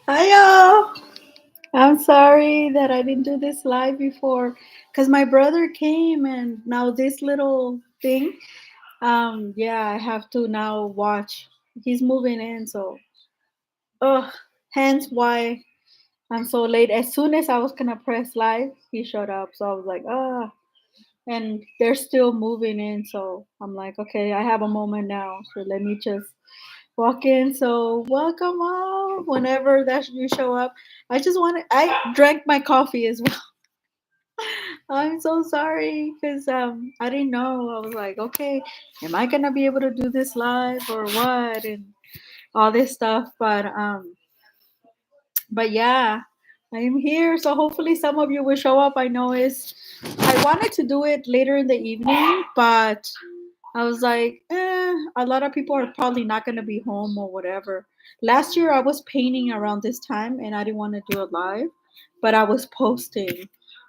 Hiyo! I'm sorry that I didn't do this live before because my brother came and now this little thing, yeah, I have to now watch. He's moving in, so, hence why I'm so late. As soon as I was gonna press live, he showed up, so I was like, and they're still moving in, so I'm like, okay, I have a moment now, so let me just walk in. So welcome all. Whenever that you show up, I drank my coffee as well. I'm so sorry because I didn't know. I was like, okay, am I gonna be able to do this live or what and all this stuff? But yeah, I am here. So hopefully some of you will show up. I wanted to do it later in the evening, but I was like, a lot of people are probably not gonna be home or whatever. Last year I was painting around this time and I didn't want to do it live, but I was posting.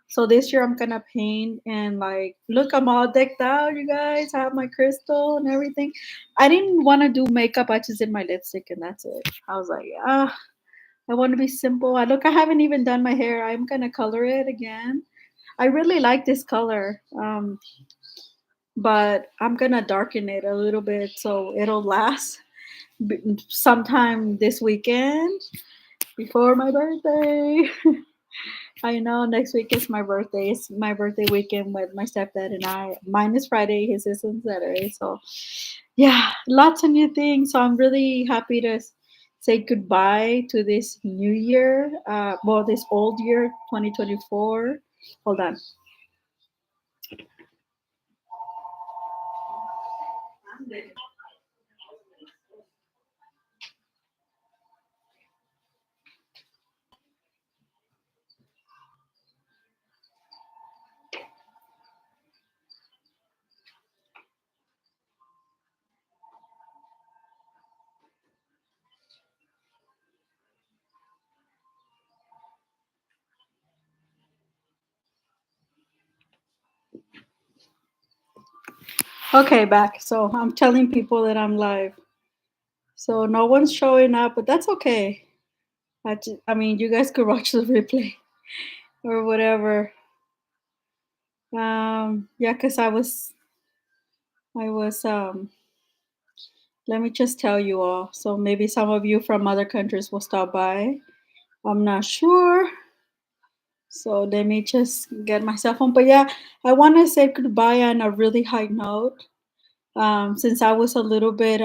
So this year I'm gonna paint and like look, I'm all decked out, you guys. I have my crystal and everything. I didn't want to do makeup, I just did my lipstick and that's it. I was like, I want to be simple. I haven't even done my hair. I'm gonna color it again. I really like this color, but I'm gonna darken it a little bit so it'll last sometime this weekend before my birthday. I know next week is my birthday. It's my birthday weekend with my stepdad and I. Mine is Friday, his is on Saturday. So yeah, lots of new things. So I'm really happy to say goodbye to this new year. This old year, 2024. Hold on. Okay, back. So I'm telling people that I'm live. So no one's showing up, but that's okay. I mean, you guys could watch the replay or whatever. Yeah, cause I was. Let me just tell you all. So maybe some of you from other countries will stop by. I'm not sure. So let me just get my cell phone. But yeah, I want to say goodbye on a really high note. Since I was a little bit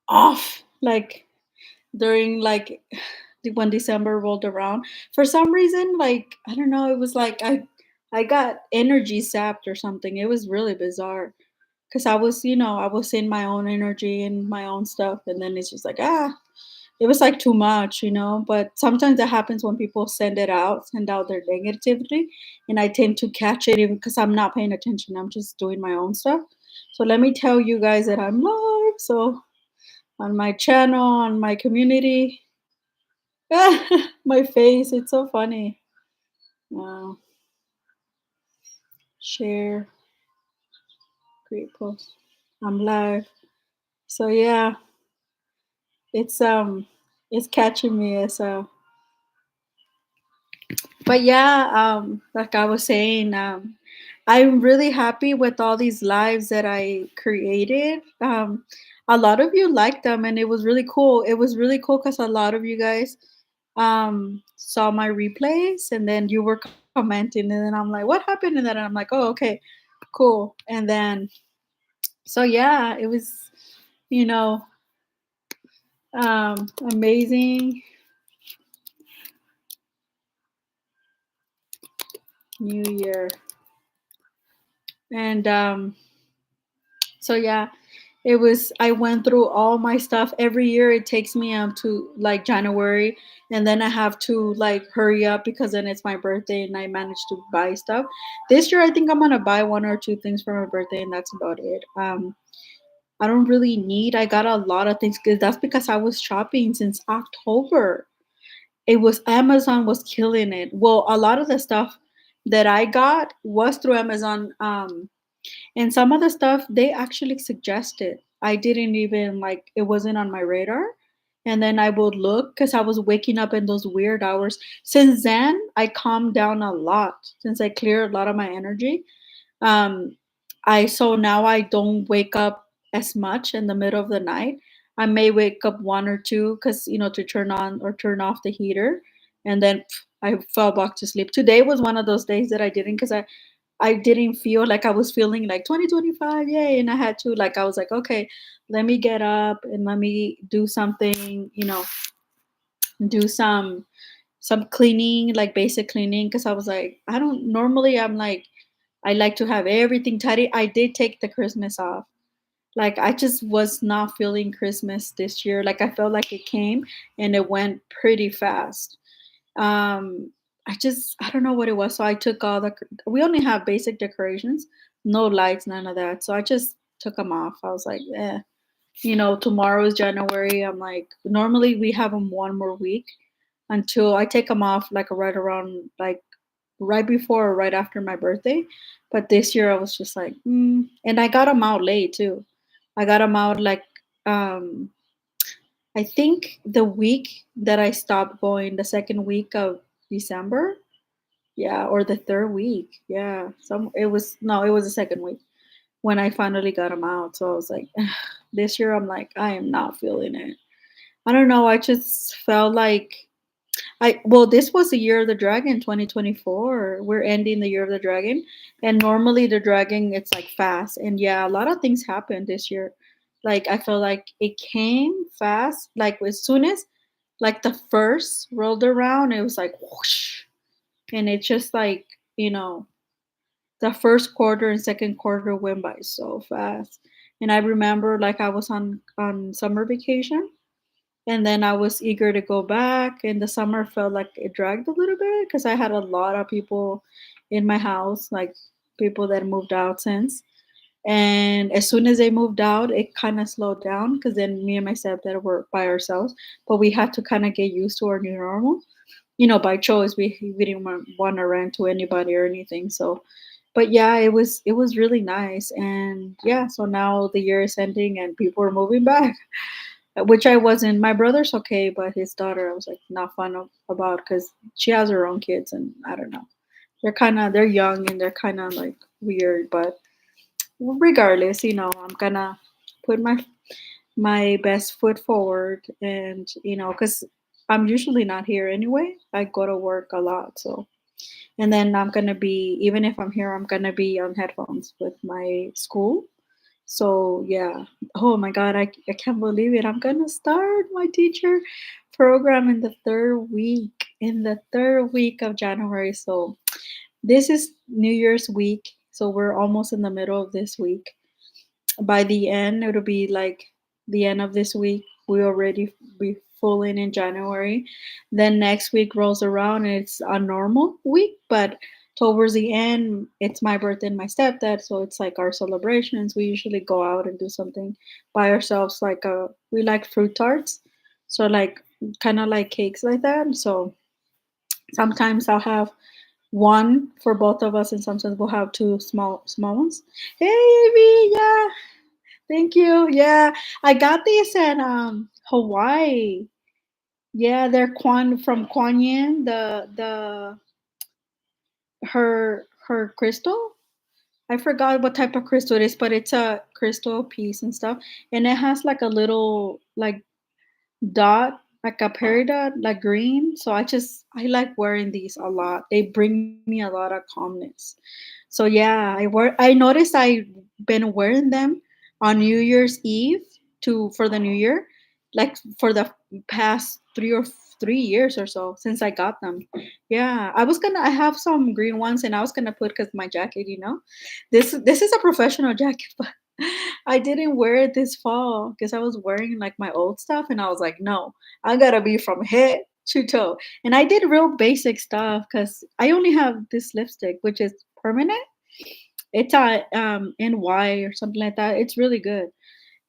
off, like during like when December rolled around. For some reason, like I don't know, it was like I got energy sapped or something. It was really bizarre because I was in my own energy and my own stuff, and then it's just like it was like too much. But sometimes that happens when people send out their negativity, and I tend to catch it even because I'm not paying attention. I'm just doing my own stuff. So let me tell you guys that I'm live. So on my channel, on my community. My face, it's so funny. Wow. Share, create post. I'm live. So yeah, it's um it's catching me as but yeah, like I was saying, I'm really happy with all these lives that I created. A lot of you liked them and it was really cool. It was really cool because a lot of you guys saw my replays and then you were commenting and then I'm like, what happened? And then I'm like, oh, okay, cool. And then so yeah, it was, you know, amazing new year. And so yeah, I went through all my stuff. Every year it takes me up to like January and then I have to like hurry up because then it's my birthday and I managed to buy stuff. This year I think I'm gonna buy one or two things for my birthday and that's about it. I don't really need. I got a lot of things because that's because I was shopping since October. It was Amazon was killing it. Well, a lot of the stuff that I got was through Amazon. And some of the stuff they actually suggested. I didn't even like it wasn't on my radar. and then I would look because I was waking up in those weird hours. Since then, I calmed down a lot since I cleared a lot of my energy. Um, I so now I don't wake up as much in the middle of the night. I may wake up one or two because to turn on or turn off the heater, and then I fell back to sleep. Today was one of those days that I didn't because I didn't feel like I was feeling like 2025, yay, and I had to like I was like, okay, let me get up and let me do something, do some cleaning, like basic cleaning, because I was like, I don't normally I'm like I like to have everything tidy. I did take the Christmas off. Like I just was not feeling Christmas this year. Like I felt like it came and it went pretty fast. Um, I don't know what it was. So I took all we only have basic decorations, no lights, none of that. So I just took them off. I was like, tomorrow is January. I'm like, normally we have them one more week until I take them off like right around like right before or right after my birthday. But this year I was just like, and I got them out late too. I got them out like um I think the week that I stopped going, the second week of December, yeah, or the third week, yeah. Some it was no, it was the second week when I finally got them out. So I was like, this year I'm like, I am not feeling it. I don't know. I just felt like this was the year of the dragon, 2024. We're ending the year of the dragon, and normally the dragon it's like fast, and yeah, a lot of things happened this year. Like I feel like it came fast. Like as soon as like the first rolled around, it was like whoosh, and it just like you know the first quarter and second quarter went by so fast. And I remember like I was on summer vacation, and then I was eager to go back, and the summer felt like it dragged a little bit because I had a lot of people in my house, like people that moved out since. And as soon as they moved out, it kind of slowed down because then me and my stepdad were by ourselves. But we had to kind of get used to our new normal. By choice, we didn't want to rent to anybody or anything. So, but yeah, it was really nice. And yeah, so now the year is ending and people are moving back, which I wasn't. My brother's okay, but his daughter, I was like not fun about because she has her own kids, and I don't know. They're young and they're kind of like weird, but regardless, I'm gonna put my best foot forward, and because I'm usually not here anyway. I go to work a lot, so and then I'm gonna be even if I'm here, I'm gonna be on headphones with my school. So yeah. Oh my God, I can't believe it. I'm gonna start my teacher program in the third week. In the third week of January. So this is New Year's week. So we're almost in the middle of this week. By the end, it'll be like the end of this week. We already be full in January. Then next week rolls around and it's a normal week, but towards the end, it's my birthday and my stepdad, so it's like our celebrations. We usually go out and do something by ourselves, like we like fruit tarts, so like kind of like cakes like that. So sometimes I'll have one for both of us, and sometimes we'll have two small ones. Hey, Amy, yeah, thank you. Yeah, I got these at Hawaii. Yeah, they're from Kuan Yin, the her crystal. I forgot what type of crystal it is, but it's a crystal piece and stuff. And it has like a little like dot, like a peridot, like green. So I like wearing these a lot. They bring me a lot of calmness. So yeah, I noticed I've been wearing them on New Year's Eve to for the new year, like for the past 3 years or so since I got them. Yeah, I have some green ones and I was gonna put because my jacket, this is a professional jacket, but I didn't wear it this fall because I was wearing like my old stuff and I was like, no, I gotta be from head to toe. And I did real basic stuff because I only have this lipstick, which is permanent. It's a NY or something like that. It's really good.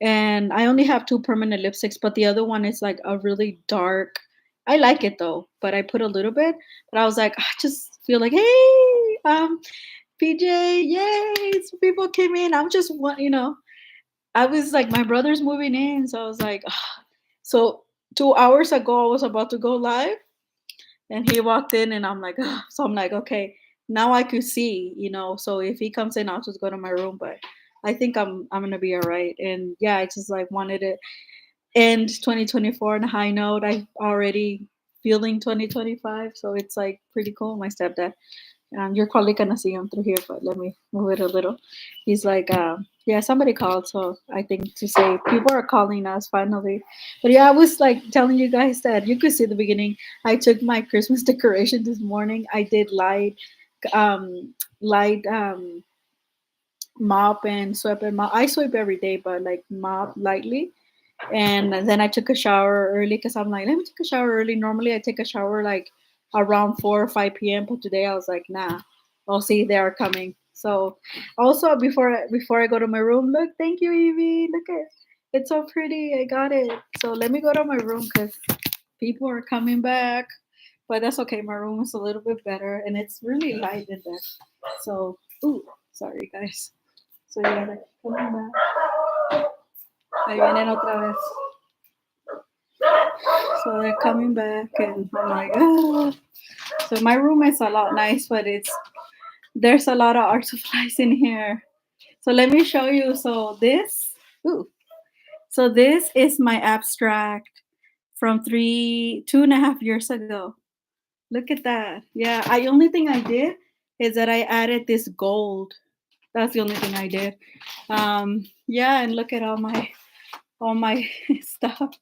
And I only have two permanent lipsticks, but the other one is like a really dark. I like it though, but I put a little bit. But I was like, I just feel like, hey, PJ, yay! Some people came in. I'm just one, I was like, my brother's moving in, so I was like, so 2 hours ago, I was about to go live, and he walked in, and I'm like, "Ugh." So I'm like, okay, now I could see, So if he comes in, I'll just go to my room. But I think I'm gonna be all right. And yeah, I just like wanted to end 2024 on a high note. I already feeling 2025, so it's like pretty cool. My stepdad, you're probably gonna see him through here, but let me move it a little. He's like, yeah, somebody called, so I think to say people are calling us finally. But yeah, I was like telling you guys that you could see the beginning. I took my Christmas decoration this morning. I did light mop and sweep and mop. I sweep every day, but like mop lightly. And then I took a shower early because I'm like, let me take a shower early. Normally I take a shower like around 4 or 5 p.m. But today I was like, nah, I'll see they are coming. So also before I go to my room, look, thank you, Evie. Look at it's so pretty. I got it. So let me go to my room because people are coming back. But that's okay. My room is a little bit better and it's really light in there. So ooh, sorry guys. So yeah, they're coming back. Ahí vienen otra vez. So they're coming back, and I'm like, ah. So my room is a lot nice, but there's a lot of art supplies in here. So let me show you. Ooh, so this is my abstract from 2.5 years ago. Look at that. Yeah, I only thing I did is that I added this gold. That's the only thing I did. Yeah, and look at all my stuff.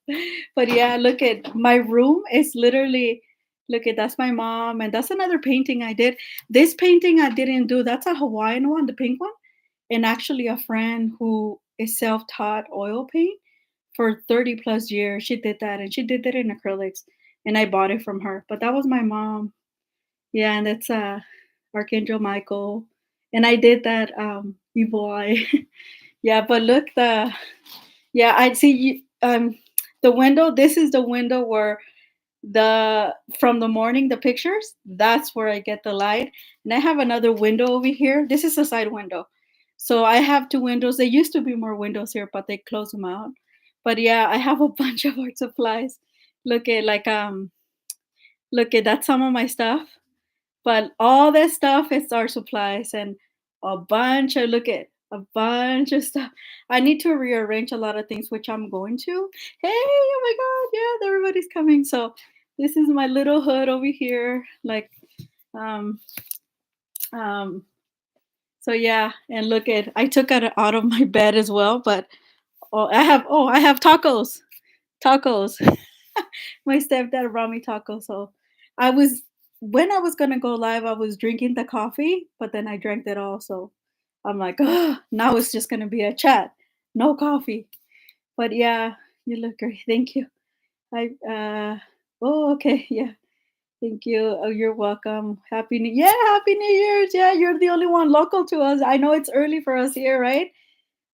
But yeah, look at my room is literally look at that's my mom, and that's another painting I did. This painting I didn't do. That's a Hawaiian one, the pink one. And actually a friend who is self-taught oil paint for 30 plus years, she did that, and she did that in acrylics, and I bought it from her. But that was my mom. Yeah, and that's Archangel Michael. And I did that evil eye. Yeah, but look the yeah, I see you the window, this is the window where the from the morning the pictures, that's where I get the light. And I have another window over here. This is a side window. So I have two windows. There used to be more windows here, but they closed them out. But yeah, I have a bunch of art supplies. Look at look at that's some of my stuff. But all this stuff is our supplies and look at a bunch of stuff. I need to rearrange a lot of things, which I'm going to. Hey, oh my God, yeah, everybody's coming. So this is my little hood over here. Um, um, so yeah, and look at I took it out of my bed as well, but I have tacos. Tacos. My stepdad brought me tacos. So I was when I was gonna go live, I was drinking the coffee, but then I drank it all. So I'm like, oh, now it's just gonna be a chat, no coffee. But yeah, you look great. Thank you. I oh okay, yeah. Thank you. Oh, you're welcome. Happy New Year's. Yeah, you're the only one local to us. I know it's early for us here, right?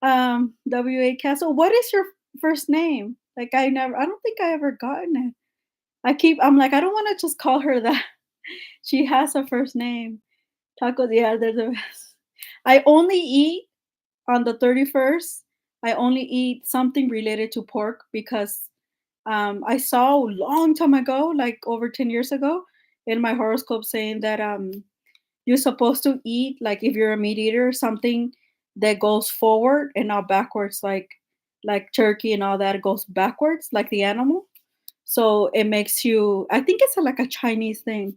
WA Castle. What is your first name? Like I don't think I ever gotten it. I'm like, I don't want to just call her that. She has a first name. Tacos, yeah, they're the best. I only eat on the 31st. I only eat something related to pork because I saw a long time ago, like over 10 years ago, in my horoscope saying that you're supposed to eat, like if you're a meat eater, something that goes forward and not backwards, like turkey and all that goes backwards, like the animal. So it makes you I think it's like a Chinese thing,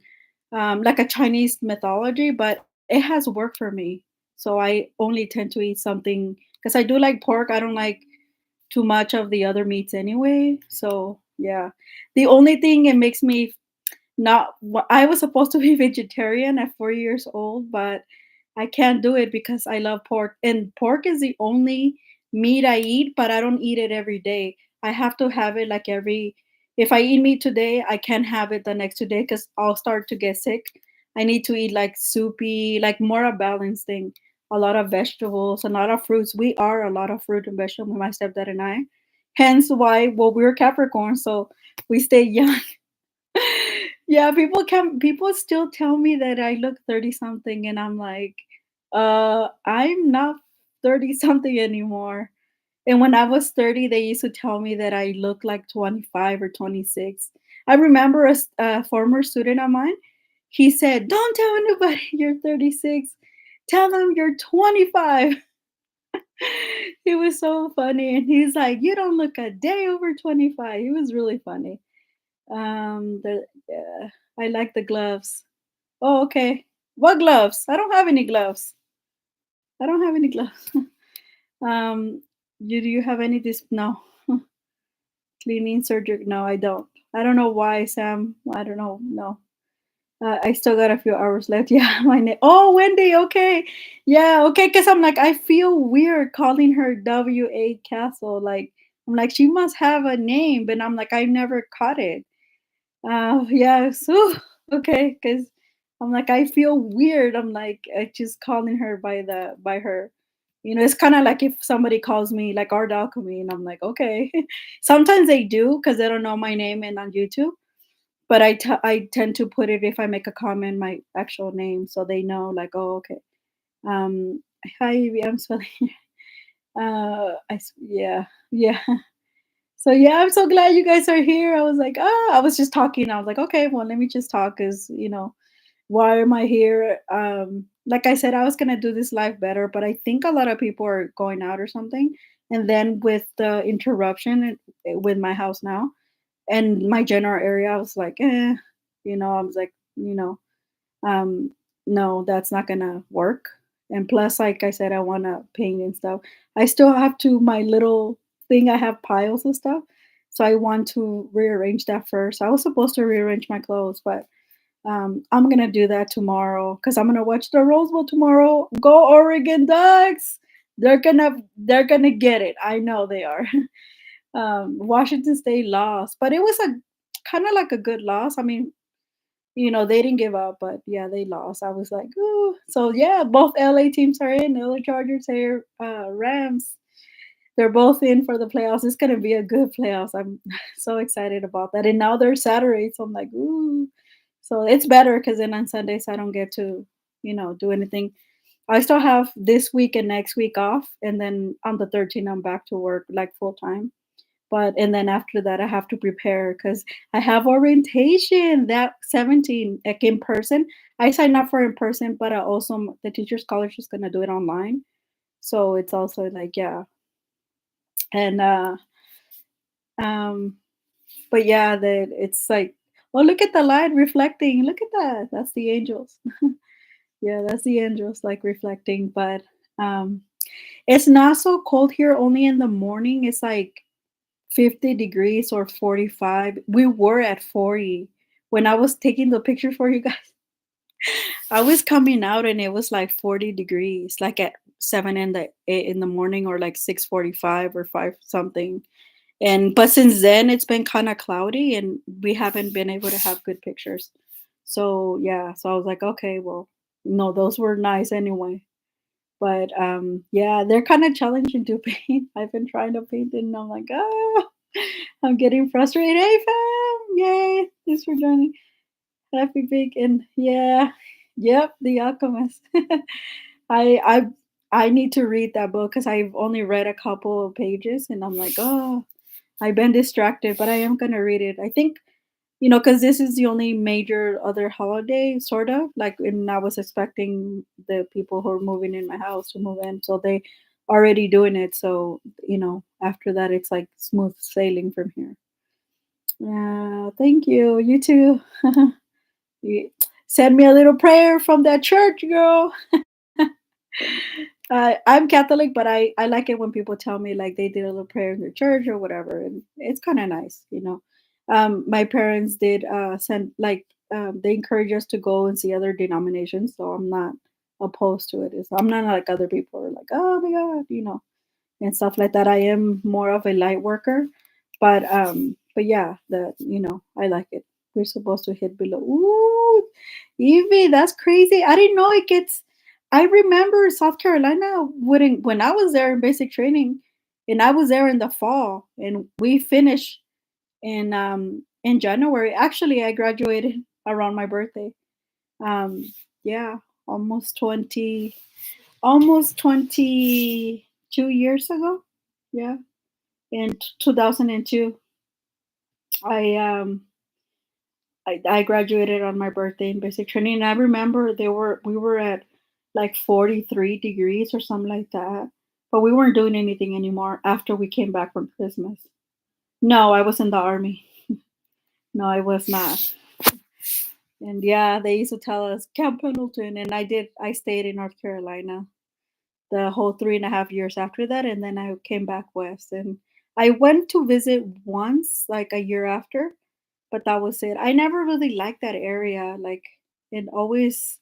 like a Chinese mythology, but it has worked for me. So I only tend to eat something because I do like pork. I don't like too much of the other meats anyway. So yeah. The only thing it makes me not I was supposed to be vegetarian at 4 years old, but I can't do it because I love pork. And pork is the only meat I eat, but I don't eat it every day. I have to have it like every if I eat meat today, I can't have it the next 2 days because I'll start to get sick. I need to eat like soupy, like more a balanced thing. A lot of vegetables, a lot of fruits. We are a lot of fruit and vegetable, my stepdad and I. Hence why, well, we're Capricorn, so we stay young. Yeah, people still tell me that I look 30 something and I'm like, I'm not 30 something anymore. And when I was 30, they used to tell me that I look like 25 or 26. I remember a former student of mine, he said, "Don't tell anybody you're 36. Tell them you're 25." He was so funny, and he's like, "You don't look a day over 25." He was really funny. Yeah, I like the gloves. Oh, okay. What gloves? I don't have any gloves. I don't have any gloves. um, do you have any this? No. Cleaning surgery? No, I don't. I don't know why, Sam. I don't know. No. I still got a few hours left. Yeah, my name. Oh, Wendy. Okay. Yeah. Okay. Because I'm like, I feel weird calling her W.A. Castle. Like, I'm like, she must have a name, but I'm like, I never caught it. Yeah. So, okay. Because I'm like, I feel weird. I'm like, just calling her by her. It's kind of like if somebody calls me like Art-Alchemy, and I'm like, okay. Sometimes they do because they don't know my name and on YouTube. But I tend to put it if I make a comment, my actual name, so they know, like, oh, okay. Um, Hi, Evie, I'm spelling. Yeah, yeah. So yeah, I'm so glad you guys are here. I was like, I was just talking. I was like, okay, well, let me just talk, cause why am I here? Like I said, I was gonna do this live better, but I think a lot of people are going out or something. And then with the interruption with my house now and my general area, I was like, I was like, um, no, that's not gonna work. And plus, like I said, I wanna paint and stuff. I still have to my little thing, I have piles of stuff. So I want to rearrange that first. I was supposed to rearrange my clothes, but I'm gonna do that tomorrow because I'm gonna watch the Rose Bowl tomorrow. Go Oregon Ducks! They're gonna get it. I know they are. Washington State lost, but it was a kind of like a good loss. I mean, they didn't give up, but yeah, they lost. I was like, ooh. So yeah, both LA teams are in. LA Chargers here, Rams. They're both in for the playoffs. It's gonna be a good playoffs. I'm so excited about that. And now they're Saturday, so I'm like, ooh. So it's better because then on Sundays I don't get to, do anything. I still have this week and next week off, and then on the 13th I'm back to work like full time. But and then after that I have to prepare because I have orientation that 17 like in person. I signed up for in person, but I also the teacher's college is gonna do it online. So it's also like yeah. And um but yeah, it's like, oh, look at the light reflecting. Look at that. That's the angels. Yeah, that's the angels like reflecting. But um it's not so cold here only in the morning. It's like 50 degrees or 45. We were at 40. When I was taking the picture for you guys, I was coming out and it was like 40 degrees, like at 7 in the morning or like 6:45 or 5 something. And but since then it's been kind of cloudy and we haven't been able to have good pictures. So yeah, so I was like, okay, well, no, those were nice anyway. But yeah, they're kind of challenging to paint. I've been trying to paint it and I'm like, oh, I'm getting frustrated. Hey fam, yay! Thanks for joining. Happy big and yeah, yep, The Alchemist. I I I need to read that book because I've only read a couple of pages and I'm like, oh, I've been distracted, but I am gonna read it. I think, because this is the only major other holiday, sort of like, and I was expecting the people who are moving in my house to move in, so they already doing it. So after that, it's like smooth sailing from here. Yeah, thank you. You too. You send me a little prayer from that church, girl. I'm Catholic, but I like it when people tell me like they did a little prayer in their church or whatever, and it's kind of nice. My parents did send like they encourage us to go and see other denominations, so I'm not opposed to it. I'm not like other people are like, oh my god, and stuff like that. I am more of a light worker, but yeah, I like it. We're supposed to hit below. Ooh, Evie, that's crazy. I didn't know it gets. I remember South Carolina wouldn't when I was there in basic training, and I was there in the fall, and we finished in January. Actually, I graduated around my birthday. Yeah, almost 22 years ago. Yeah. In 2002, I um I graduated on my birthday in basic training. And I remember we were at like 43 degrees or something like that. But we weren't doing anything anymore after we came back from Christmas. No, I was in the army. No, I was not. And yeah, they used to tell us Camp Pendleton, and I stayed in North Carolina the whole 3.5 years after that, and then I came back west. And I went to visit once, like a year after, but that was it. I never really liked that area. Like it always,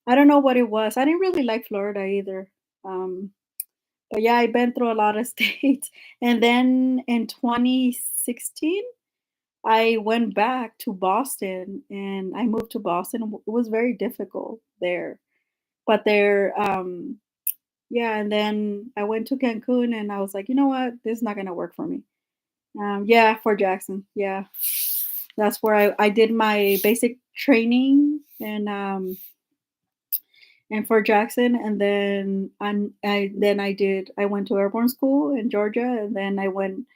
I don't know what it was. I didn't really like Florida either. Um, but yeah, I've been through a lot of states. And then in 2016, I went back to Boston and I moved to Boston. It was very difficult there. But yeah, and then I went to Cancun and I was like, you know what? This is not going to work for me. Yeah, for Jackson. Yeah. That's where I did my basic training and for Jackson, and then I went to airborne school in Georgia, and then I went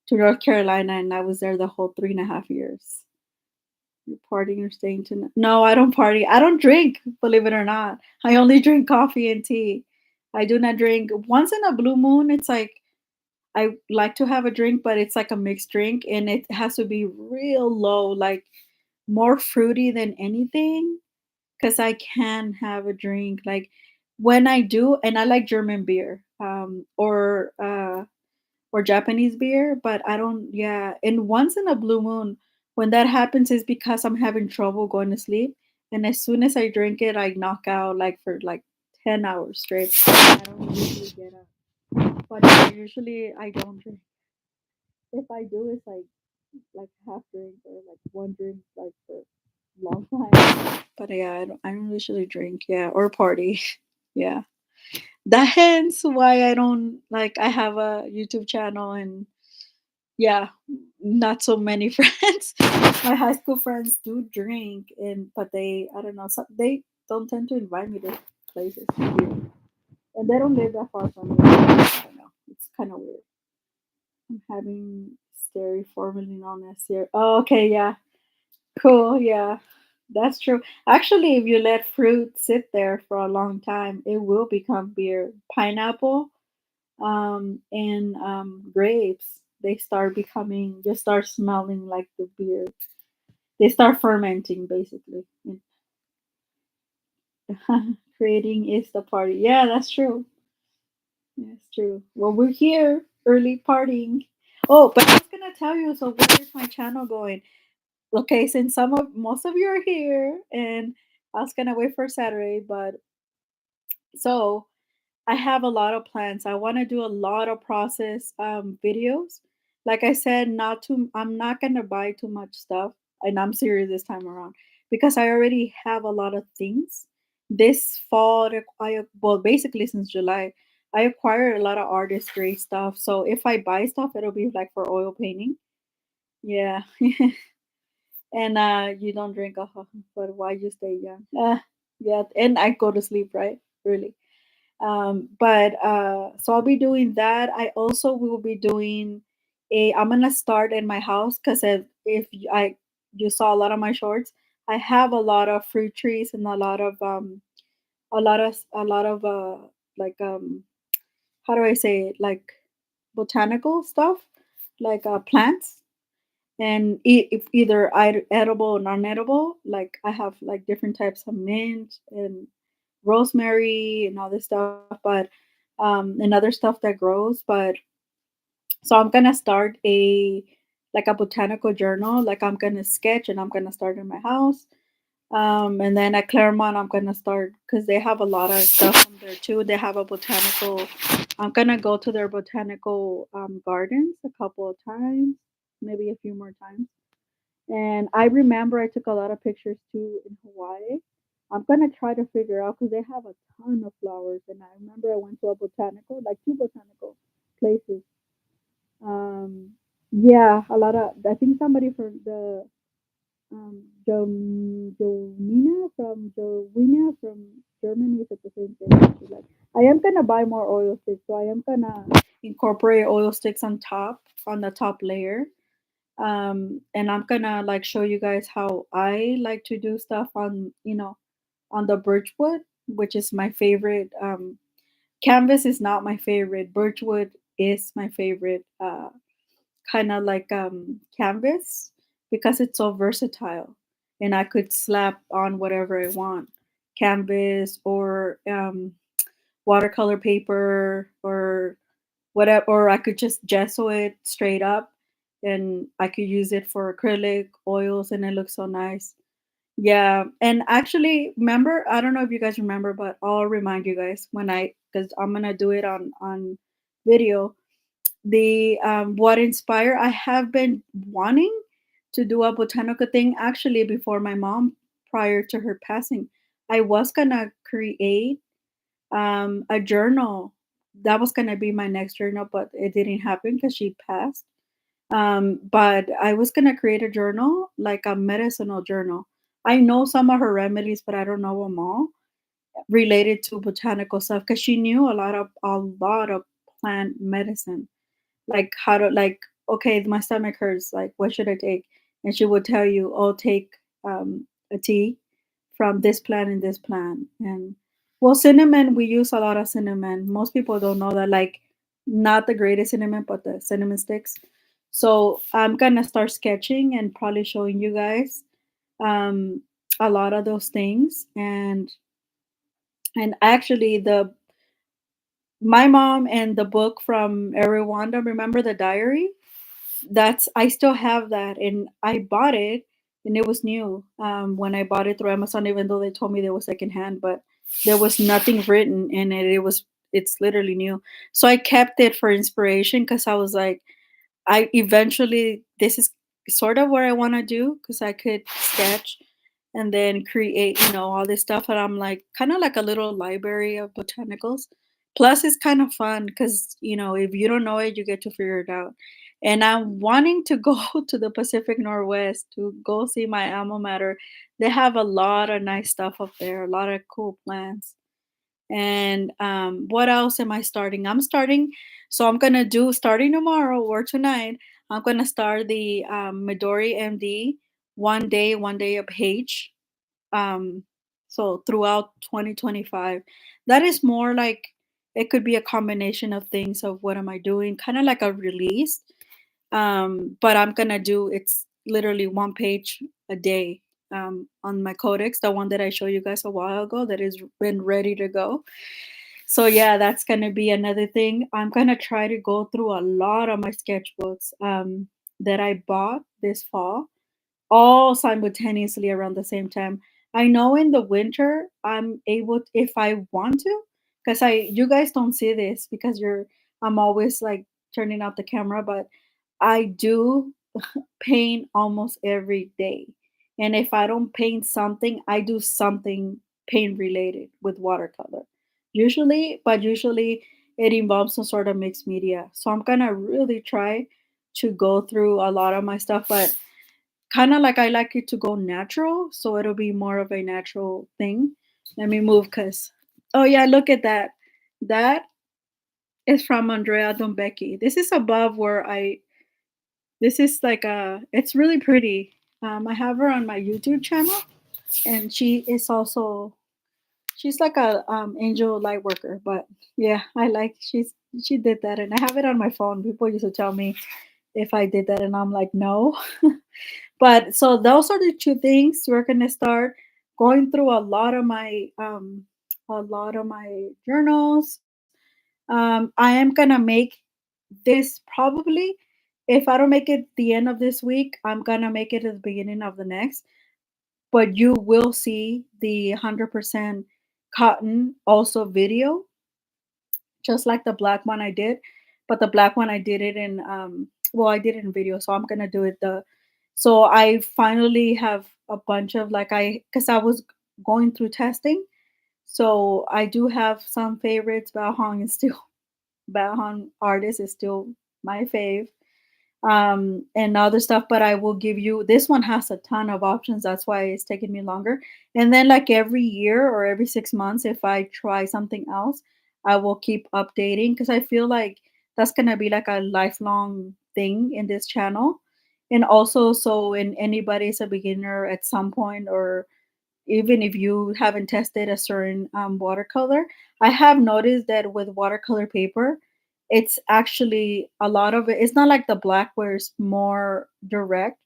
to North Carolina, and I was there the whole 3.5 years. You partying or staying tonight? No, I don't party. I don't drink, believe it or not. I only drink coffee and tea. I do not drink. Once in a blue moon, it's like I like to have a drink, but it's like a mixed drink, and it has to be real low, like more fruity than anything, because I can have a drink. Like when I do, and I like German beer, or Japanese beer, but I don't. Yeah, and once in a blue moon, when that happens, is because I'm having trouble going to sleep, and as soon as I drink it, I knock out like for like 10 hours straight. I don't usually get up, but yeah, usually I don't drink. If I do, it's like half drink or like one drink like for a long time. But yeah, I don't usually drink, yeah, or party. Yeah. That hence why I don't like I have a YouTube channel and yeah, not so many friends. My high school friends do drink and but they I don't know, they don't tend to invite me to places. And they don't live that far from me. I don't know. It's kind of weird. I'm having Steri, formerly known as here. Oh, okay, yeah. Cool, yeah. That's true. Actually, if you let fruit sit there for a long time, it will become beer. Pineapple, and grapes, they start becoming, they start smelling like the beer. They start fermenting, basically. Creating is the party. Yeah, that's true. That's true. Well, we're here, early partying. Oh, but I was gonna tell you. So, where is my channel going? Okay, since most of you are here, and I was gonna wait for Saturday, but so I have a lot of plans. I want to do a lot of process videos. Like I said, not too. I'm not gonna buy too much stuff, and I'm serious this time around because I already have a lot of things. This fall, well, basically since July, I acquired a lot of artistry stuff. So if I buy stuff, it'll be like for oil painting. Yeah. And you don't drink alcohol, but why you stay young? Yeah, and I go to sleep, right? Really. But so I'll be doing that. I also will be doing I'm gonna start in my house because if you saw a lot of my shorts, I have a lot of fruit trees and a lot of like how do I say it, like botanical stuff, like plants, and if either edible or non-edible. Like I have like different types of mint and rosemary and all this stuff, but and other stuff that grows. But so I'm gonna start a like a botanical journal. Like I'm gonna sketch and I'm gonna start in my house. And then at Claremont, I'm gonna start because they have a lot of stuff from there too. They have a botanical. I'm gonna go to their botanical gardens a couple of times, maybe a few more times. And I remember I took a lot of pictures too in Hawaii. I'm gonna try to figure out because they have a ton of flowers. And I remember I went to a botanical, like two botanical places. Yeah, a lot of. I think somebody from the Jovina from Germany is at the same thing. She's like, I am gonna buy more oil sticks, so I am gonna incorporate oil sticks on top, on the top layer. And I'm gonna like show you guys how I like to do stuff on, on the birchwood, which is my favorite. Canvas is not my favorite. Birchwood is my favorite kind of like canvas because it's so versatile and I could slap on whatever I want. Canvas or watercolor paper or whatever, or I could just gesso it straight up and I could use it for acrylic oils and it looks so nice. Yeah, and actually, remember, I don't know if you guys remember, but I'll remind you guys when because I'm gonna do it on video. The what inspire I have been wanting to do a botanical thing actually before my mom, prior to her passing. I was gonna create a journal. That was gonna be my next journal, but it didn't happen because she passed. But I was gonna create a journal, like a medicinal journal. I know some of her remedies, but I don't know them all related to botanical stuff because she knew a lot of plant medicine, like how to like, okay, my stomach hurts, like what should I take? And she would tell you, oh, take a tea from this plant and this plant. And well, cinnamon, we use a lot of cinnamon. Most people don't know that, like, not the greatest cinnamon, but the cinnamon sticks. So I'm gonna start sketching and probably showing you guys um a lot of those things. And actually, the my mom and the book from Rwanda, remember the diary? That's I still have that, and I bought it, and it was new, when I bought it through Amazon, even though they told me they was secondhand, but there was nothing written in it, it's literally new. So I kept it for inspiration because I was like, I eventually this is sort of what I wanna do do because I could sketch and then create, all this stuff, and I'm like kinda like a little library of botanicals. Plus, it's kind of fun because if you don't know it, you get to figure it out. And I'm wanting to go to the Pacific Northwest to go see my alma mater. They have a lot of nice stuff up there, a lot of cool plants. And what else am I starting? So I'm gonna do starting tomorrow or tonight. I'm gonna start the Midori MD one day a page. Um, so throughout 2025, that is more like it could be a combination of things of what am I doing, kind of like a release. But I'm gonna do it's literally one page a day on my codex, the one that I showed you guys a while ago that has been ready to go. So yeah, that's gonna be another thing. I'm gonna try to go through a lot of my sketchbooks that I bought this fall, all simultaneously around the same time. I know in the winter I'm able, if I want to, because I you guys don't see this because I'm always like turning out the camera, but I do paint almost every day. And if I don't paint something, I do something paint related with watercolor. Usually it involves some sort of mixed media. So I'm gonna really try to go through a lot of my stuff, but kind of like I like it to go natural, so it'll be more of a natural thing. Let me move because, oh yeah, look at that. That is from Andrea Dombecki. This is above where this is like it's really pretty. I have her on my YouTube channel, and she's like a angel light worker. But yeah, she did that, and I have it on my phone. People used to tell me if I did that, and I'm like, no. But so those are the two things we're gonna start going through a lot of my journals. I am gonna make this probably, if I don't make it the end of this week, I'm gonna make it at the beginning of the next. But you will see the 100% cotton also video, just like the black one I did. But the black one I did it in well, I did it in video, so I'm gonna do it the so I finally have a bunch of like I because I was going through testing. So I do have some favorites. Bao Hong is still Bao Hong artist is still my fave, and other stuff, but I will give you this one has a ton of options. That's why it's taking me longer. And then like every year or every 6 months, if I try something else, I will keep updating because I feel like That's gonna be like a lifelong thing in this channel. And also, so when anybody's a beginner at some point, or even if you haven't tested a certain watercolor, I have noticed that with watercolor paper, it's actually a lot of it. It's not like the black where it's more direct.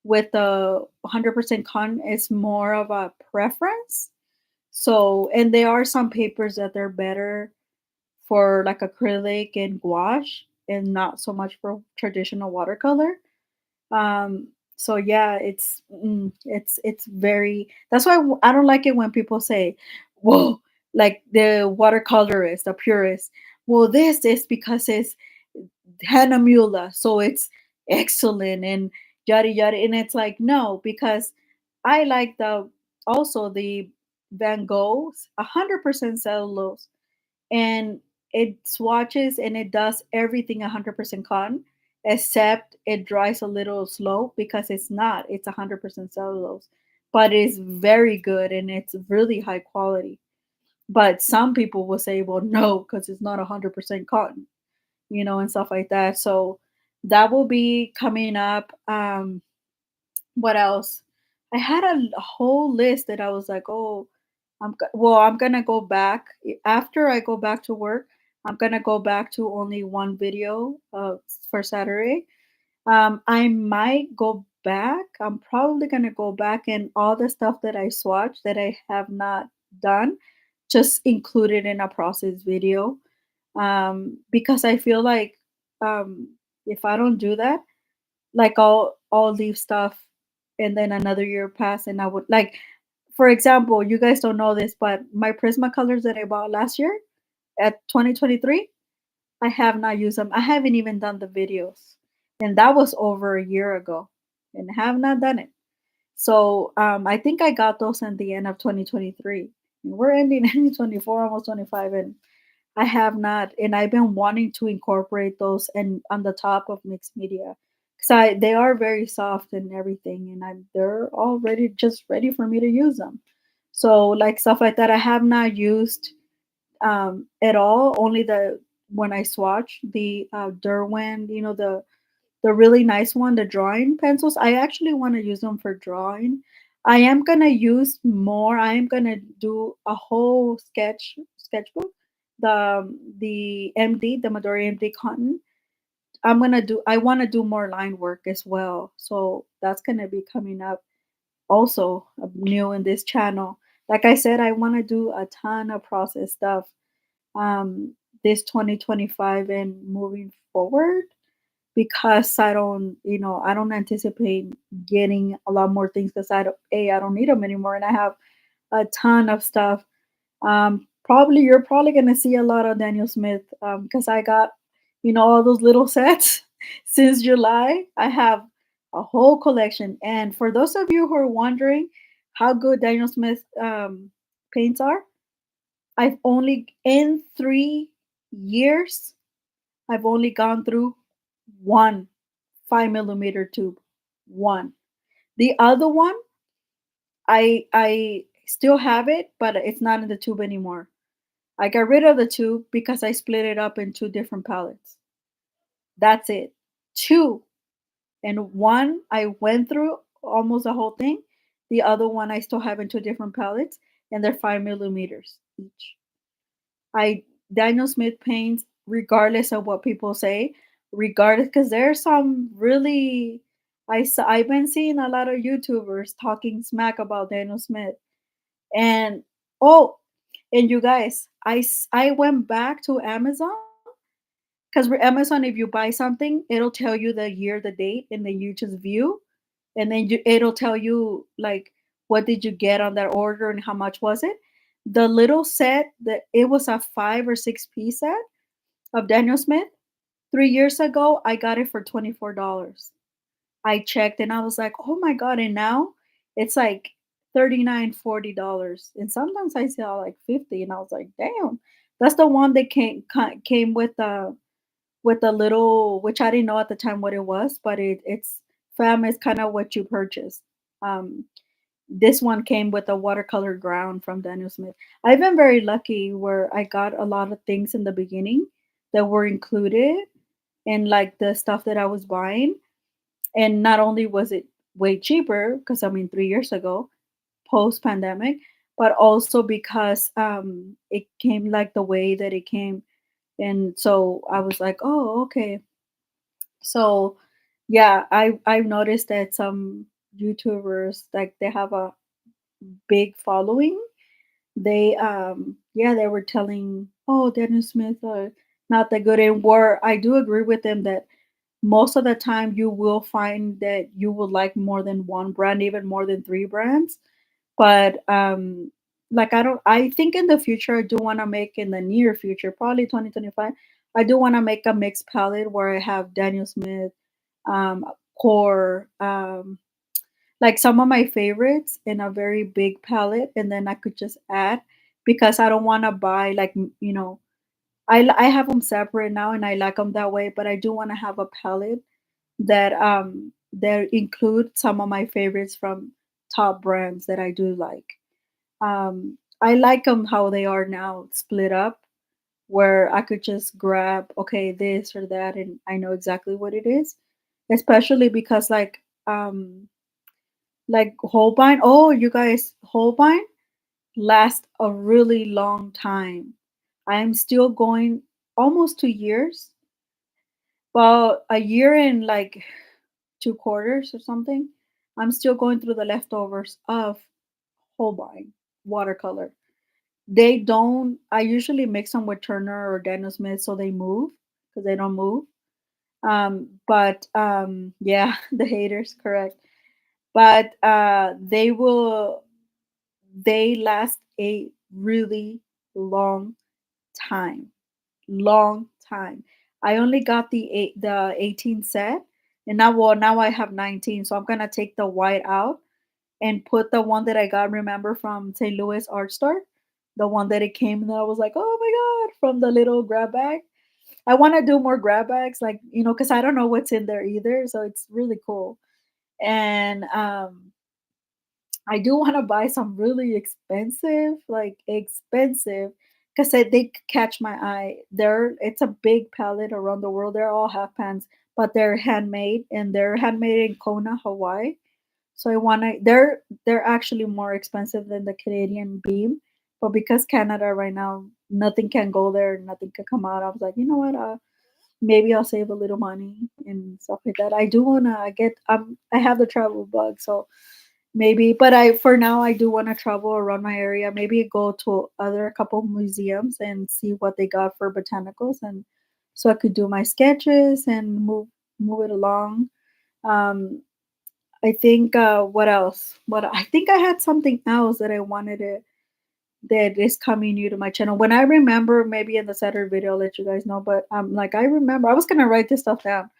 With the 100% cotton, it's more of a preference. So, and there are some papers that they're better for like acrylic and gouache, and not so much for traditional watercolor. Um, so yeah, it's very. That's why I don't like it when people say, "Whoa," like the watercolorist, the purist. Well, this is because it's Hannah Mula, so it's excellent and yada yada. And it's like no, because I like the also the Van Gogh's 100% cellulose, and it swatches and it does everything 100% cotton, except it dries a little slow because it's 100% cellulose, but it's very good and it's really high quality. But some people will say, well, no, because it's not 100% cotton, and stuff like that. So that will be coming up. What else? I had a whole list that I was like, oh, I'm gonna go back after I go back to work. I'm gonna go back to only one video for Saturday. I might go back. I'm probably gonna go back and all the stuff that I swatched that I have not done, just include it in a process video. Because I feel like if I don't do that, like I'll leave stuff and then another year pass and I would like, for example, you guys don't know this, but my Prismacolors that I bought last year at 2023, I have not used them. I haven't even done the videos. And that was over a year ago and have not done it. So I think I got those in the end of 2023. And we're ending 2024, almost 25, and I have not, and I've been wanting to incorporate those and on the top of mixed media because I they are very soft and everything, and they're already just ready for me to use them. So like stuff like that, I have not used at all. Only the when I swatch the Derwent, the really nice one, the drawing pencils. I actually want to use them for drawing. I am gonna use more. I am gonna do a whole sketchbook. The MD, the Midori MD cotton. I want to do more line work as well. So that's gonna be coming up also new in this channel. Like I said, I want to do a ton of process stuff um this 2025 and moving forward, because I don't anticipate getting a lot more things because I don't need them anymore, and I have a ton of stuff. Probably you're probably gonna see a lot of Daniel Smith because I got, all those little sets since July. I have a whole collection, and for those of you who are wondering how good Daniel Smith paints are, I've only in 3 years I've only gone through one 5 millimeter tube. One. The other one, I still have it, but it's not in the tube anymore. I got rid of the tube because I split it up in two different pallets. That's it. Two. And one I went through almost the whole thing. The other one I still have in two different pallets, and they're 5 millimeters each. I Daniel Smith paints regardless of what people say, regardless because there's some really I've been seeing a lot of YouTubers talking smack about Daniel Smith. And oh, and you guys, I went back to Amazon because with Amazon, if you buy something, it'll tell you the year, the date, and then you just view, and then it'll tell you like what did you get on that order and how much was it. The little set that it was a 5 or 6 piece set of Daniel Smith. 3 years ago, I got it for $24. I checked and I was like, oh my god! And now it's like 39, $40, and sometimes I saw like 50, and I was like, damn, that's the one that came with a little, which I didn't know at the time what it was, but it's fam is kind of what you purchase. Um, this one came with a watercolor ground from Daniel Smith. I've been very lucky where I got a lot of things in the beginning that were included in like the stuff that I was buying. And not only was it way cheaper, because I mean 3 years ago, post pandemic, but also because it came like the way that it came. And so I was like, oh, okay. So yeah, I've noticed that some YouTubers, like, they have a big following. They yeah, they were telling, oh, Daniel Smith are not that good. And where I do agree with them that most of the time you will find that you would like more than one brand, even more than three brands. But like, I think in the future I do want to make, in the near future, probably 2025, I do want to make a mixed palette where I have Daniel Smith, um core, like some of my favorites in a very big palette, and then I could just add, because I don't want to buy like, I have them separate now and I like them that way, but I do want to have a palette that include some of my favorites from top brands that I do like. I like them how they are now, split up, where I could just grab, okay, this or that, and I know exactly what it is. Especially because like Holbein. Oh, you guys, Holbein last a really long time. I am still going almost 2 years, about a year and like 2 quarters or something. I'm still going through the leftovers of Holbein watercolor. They don't. I usually mix them with Turner or Daniel Smith so they move, because they don't move. But yeah, the haters, correct. But they last a really long time. Long time. I only got the 18 set, and now I have 19. So I'm gonna take the white out and put the one that I got, remember, from St. Louis Art Store, the one that it came and I was like, oh my god, from the little grab bag. I want to do more grab bags, like, because I don't know what's in there either, so it's really cool. And I do want to buy some really expensive, like expensive, because they catch my eye. It's a big palette around the world. They're all half pans, but they're handmade, and they're handmade in Kona, Hawaii. So I wanna they're actually more expensive than the Canadian beam, but because Canada right now, nothing can go there, nothing can come out. I was like, you know what? Maybe I'll save a little money and stuff like that. I do wanna get I have the travel bug, so maybe, but I for now I do wanna travel around my area. Maybe go to other couple museums and see what they got for botanicals, and so I could do my sketches and move it along. Um, I think, what else? What I think I had something else that I wanted to that is coming new to my channel. When I remember, maybe in the Saturday video, I'll let you guys know. But like, I remember I was gonna write this stuff down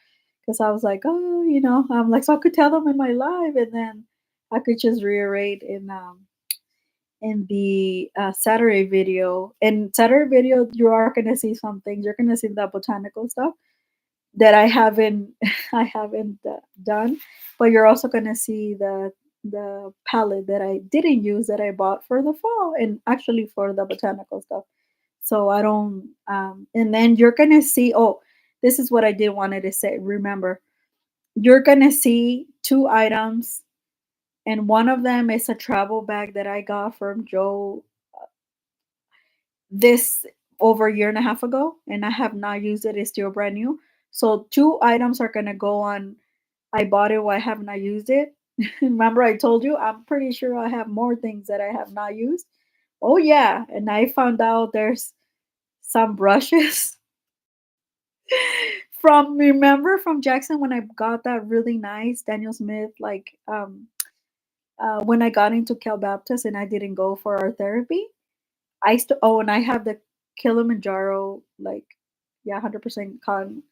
because I was like, oh, I'm like, so I could tell them in my live, and then I could just reiterate in the Saturday video. In Saturday video, you are gonna see some things. You're gonna see the botanical stuff that I haven't I haven't done, but you're also gonna see the palette that I didn't use that I bought for the fall and actually for the botanical stuff. So I don't and then you're gonna see, oh, this is what I did wanted to say. Remember, you're gonna see two items, and one of them is a travel bag that I got from Joe this over a year and a half ago, and I have not used it. It's still brand new. So two items are gonna go on. I bought it. Why haven't I used it? Remember, I told you I'm pretty sure I have more things that I have not used. Oh yeah, and I found out there's some brushes from, remember, from Jackson, when I got that really nice Daniel Smith, like, when I got into Cal Baptist and I didn't go for our therapy. Oh, and I have the Kilimanjaro, like, yeah, 100% cotton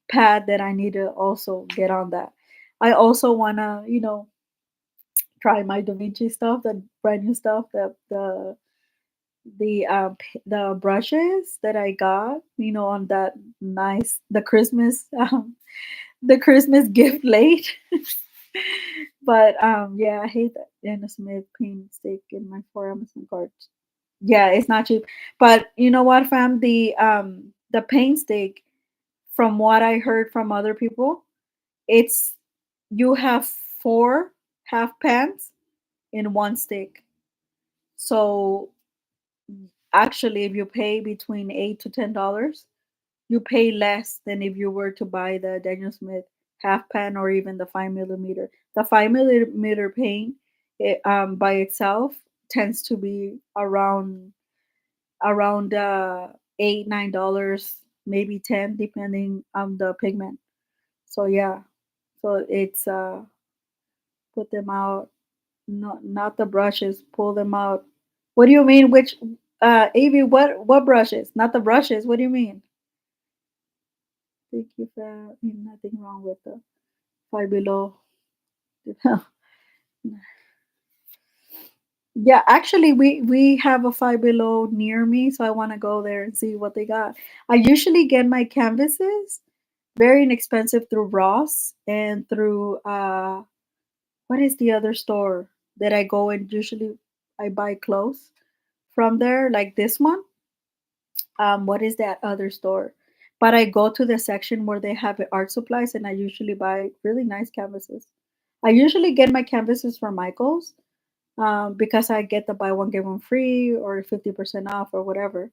pad that I need to also get on that. I also wanna, try my Da Vinci stuff, the brand new stuff, the brushes that I got, on that nice the Christmas the Christmas gift late. But yeah, I hate that Anna Smith paint stick in my 4 Amazon cards. Yeah, it's not cheap. But you know what, fam? the paint stick, from what I heard from other people, it's you have four half pans in one stick. So actually, if you pay between $8 to $10, you pay less than if you were to buy the Daniel Smith half pan or even the 5 millimeter. The 5 millimeter paint, by itself tends to be around $8 9, maybe 10, depending on the pigment. So yeah, so it's put them out, not the brushes, pull them out. What do you mean? Which Avi? What brushes? Not the brushes. What do you mean? Thank you for nothing wrong with the Five Below. Yeah, actually, we have a Five Below near me, so I want to go there and see what they got. I usually get my canvases very inexpensive through Ross and through what is the other store that I go and usually I buy clothes from there, like this one. What is that other store? But I go to the section where they have art supplies, and I usually buy really nice canvases. I usually get my canvases from Michaels, because I get the buy one get one free or 50% off or whatever.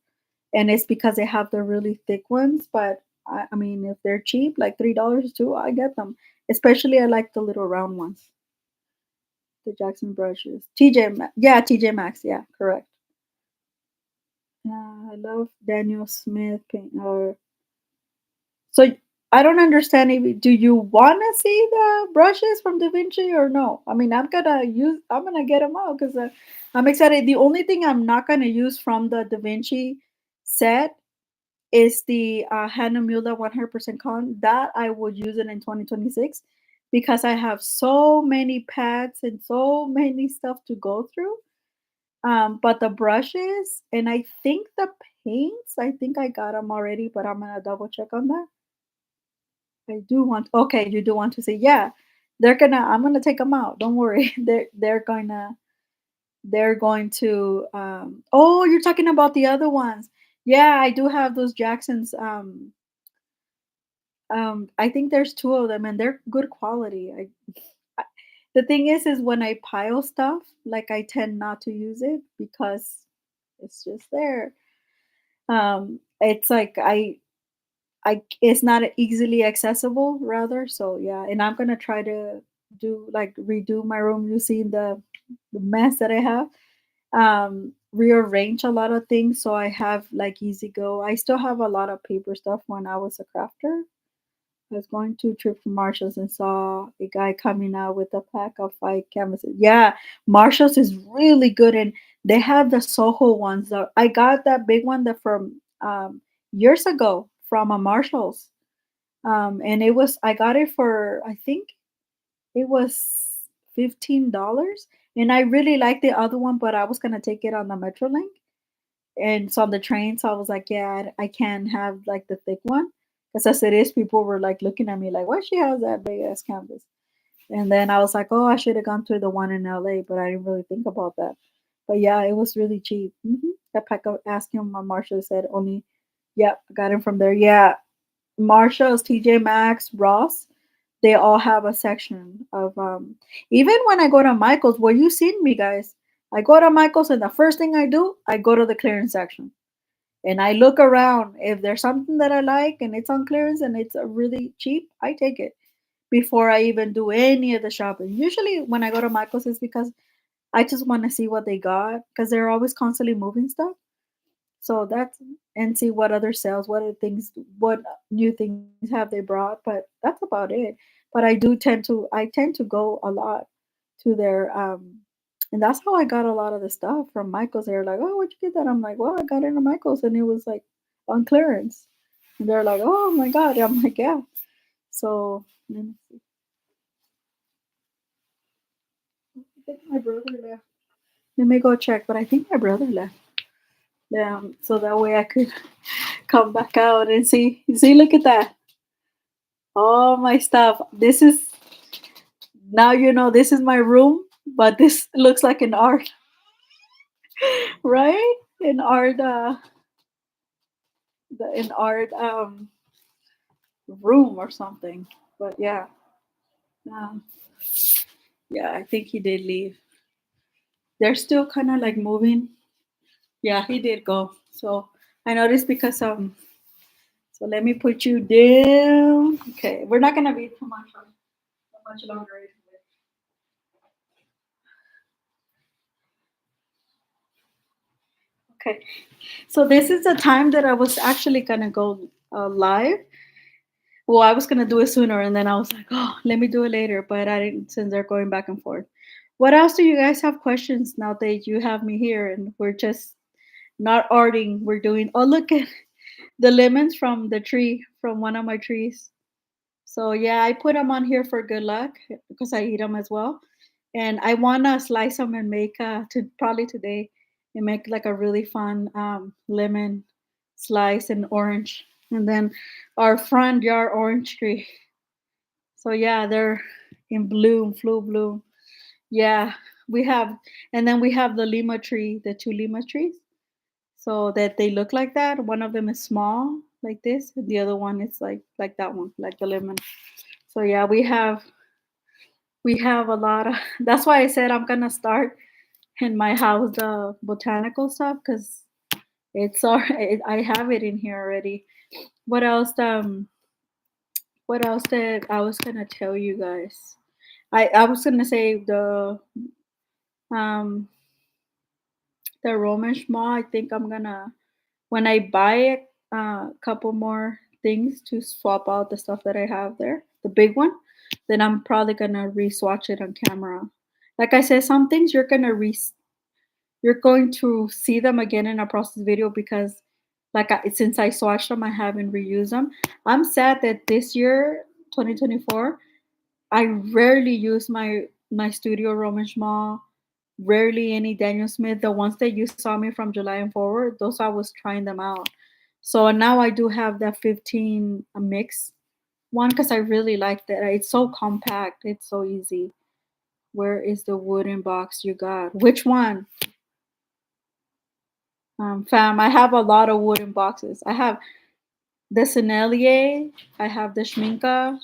And it's because they have the really thick ones. But I mean, if they're cheap, like $3 too, I get them. Especially, I like the little round ones, the Jackson brushes. Yeah, TJ Maxx, yeah, correct. Yeah, I love Daniel Smith paint. Or so I don't understand. If do you want to see the brushes from Da Vinci or no? I mean, I'm gonna get them out because I'm excited. The only thing I'm not gonna use from the Da Vinci set is the Hannah Mula 100% con. That I would use it in 2026 because I have so many pads and so many stuff to go through. But the brushes and I think the paints, I think I got them already, but I'm gonna double check on that. I do want. Okay, you do want to say, yeah. They're gonna. I'm gonna take them out. Don't worry. They're going to. Oh, you're talking about the other ones. Yeah, I do have those Jacksons. I think there's two of them, and they're good quality. I the thing is when I pile stuff, like I tend not to use it because it's just there. It's like I it's not easily accessible rather. So yeah, and I'm gonna try to do like redo my room. You see the mess that I have. Rearrange a lot of things so I have like easy go. I still have a lot of paper stuff when I was a crafter. I was going to a trip to Marshalls and saw a guy coming out with a pack of 5 canvases. Yeah, Marshalls is really good, and they have the Soho ones. I got that big one that from years ago from a Marshalls, and it was I got it for I think it was $15, and I really liked the other one, but I was gonna take it on the Metrolink, and so on the train, so I was like, yeah, I can't have like the thick one. Because as it is, people were like looking at me like, why she has that big ass canvas? And then I was like, oh, I should have gone to the one in LA, but I didn't really think about that. But yeah, it was really cheap. I pack up, asked him, my Marshall said only, yep, I got him from there. Yeah, Marshalls, TJ Maxx, Ross, they all have a section of even when I go to Michael's, well you seen me guys. I go to Michael's and the first thing I do, I go to the clearance section. And I look around. If there's something that I like and it's on clearance and it's really cheap, I take it before I even do any of the shopping. Usually when I go to Michael's it's because I just want to see what they got because they're always constantly moving stuff. So that's and see what other sales, what other things, what new things have they brought. But that's about it. But I tend to go a lot to their and that's how I got a lot of the stuff from Michaels. They're like, "Oh, where'd you get that?" I'm like, "Well, I got it at Michaels, and it was like on clearance." And they're like, "Oh my god!" I'm like, "Yeah." So let me see. I think my brother left. Let me go check, but I think my brother left. So that way I could come back out and see. See, look at that. All my stuff. This is now you know this is my room, but this looks like an art, right? An art. an art room or something. But yeah, um, yeah, I think he did leave. They're still kind of like moving. Yeah, he did go. So I noticed because so let me put you down. Okay, we're not gonna be too much longer. Okay, so this is the time that I was actually gonna go live. Well, I was gonna do it sooner, and then I was like, oh, let me do it later. But I didn't, since they're going back and forth. What else do you guys have questions now that you have me here and we're just not arting? We're doing. Oh, look at the lemons from the tree, from one of my trees. So yeah, I put them on here for good luck because I eat them as well, and I wanna slice them and make to probably today and make like a really fun lemon slice and orange, and then our front yard orange tree. So yeah, they're in bloom, full bloom. Yeah, we have, and then we have the lima tree, the two lima trees, so that they look like that. One of them is small, like this. The other one is like that one, like the lemon. So yeah, we have a lot of. That's why I said I'm gonna start in my house the botanical stuff because I have it in here already. What else? What else that I was gonna tell you guys? I was gonna say um the Roman schmall. I think I'm gonna when I buy a couple more things to swap out the stuff that I have there, the big one, then I'm probably gonna re-swatch it on camera. Like I said, some things you're going to see them again in a process video because since I swatched them, I haven't reused them. I'm sad that this year, 2024, I rarely use my Studio Roman Schmall, rarely any Daniel Smith. The ones that you saw me from July and forward, those I was trying them out. So now I do have that 15 mix one because I really like that. It's so compact, it's so easy. Where is the wooden box you got? Which one? Fam, I have a lot of wooden boxes. I have the Sennelier, I have the Schminka,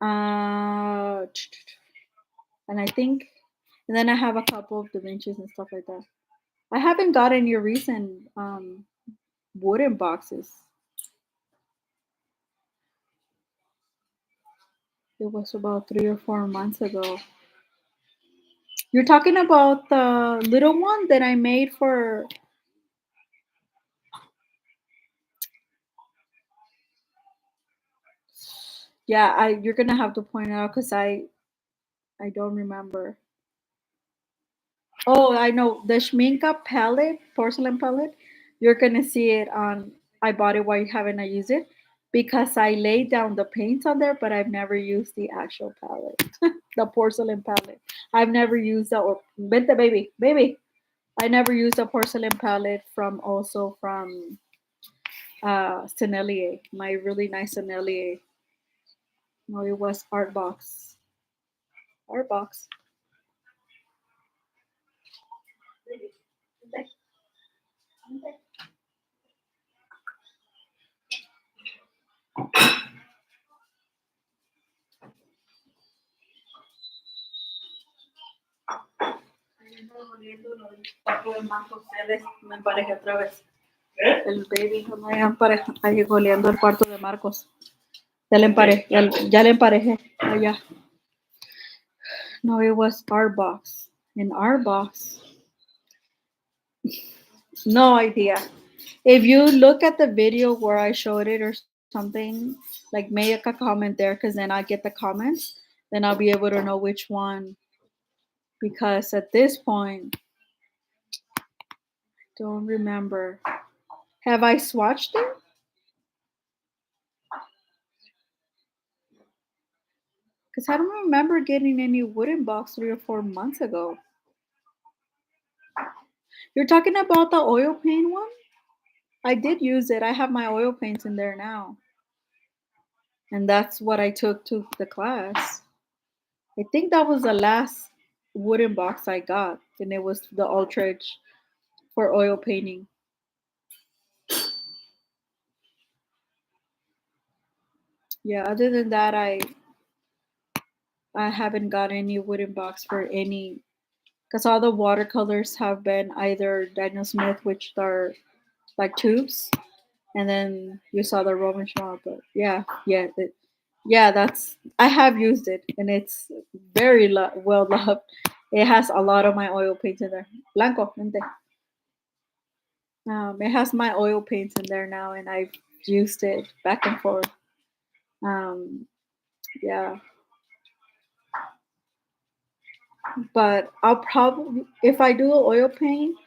uh, and I think, and then I have a couple of Da Vinci's and stuff like that. I haven't got any recent wooden boxes. It was about 3 or 4 months ago. You're talking about the little one that I made for. Yeah, I you're gonna have to point it out because I don't remember. Oh, I know the Schminka palette, porcelain palette. You're gonna see it on. I bought it while you haven't I used it because I laid down the paints on there, but I've never used the actual palette, the porcelain palette. I've never used the or vente baby. I never used the porcelain palette from Sennelier, my really nice Sennelier. No, it was Art Box. Me emparejé otra vez. El baby no me empareja, ahí goleando el cuarto de Marcos. Ya le emparejé, ya le emparejé allá. No, it was our box. In our box, no idea. If you look at the video where I showed it or something, like make a comment there because then I get the comments. Then I'll be able to know which one. Because at this point, don't remember. Have I swatched it? Because I don't remember getting any wooden box 3 or 4 months ago. You're talking about the oil paint one? I did use it. I have my oil paints in there now. And that's what I took to the class. I think that was the last wooden box I got. And it was the Ultrage for oil painting. Yeah, other than that, I haven't got any wooden box for any, because all the watercolors have been either Daniel Smith, which are like tubes, and then you saw the Roman Schwab. But yeah, that's, I have used it, and it's very well loved. It has a lot of my oil paints in there. Blanco, vente. It has my oil paints in there now, and I've used it back and forth. Um, yeah, but I'll probably, if I do oil paint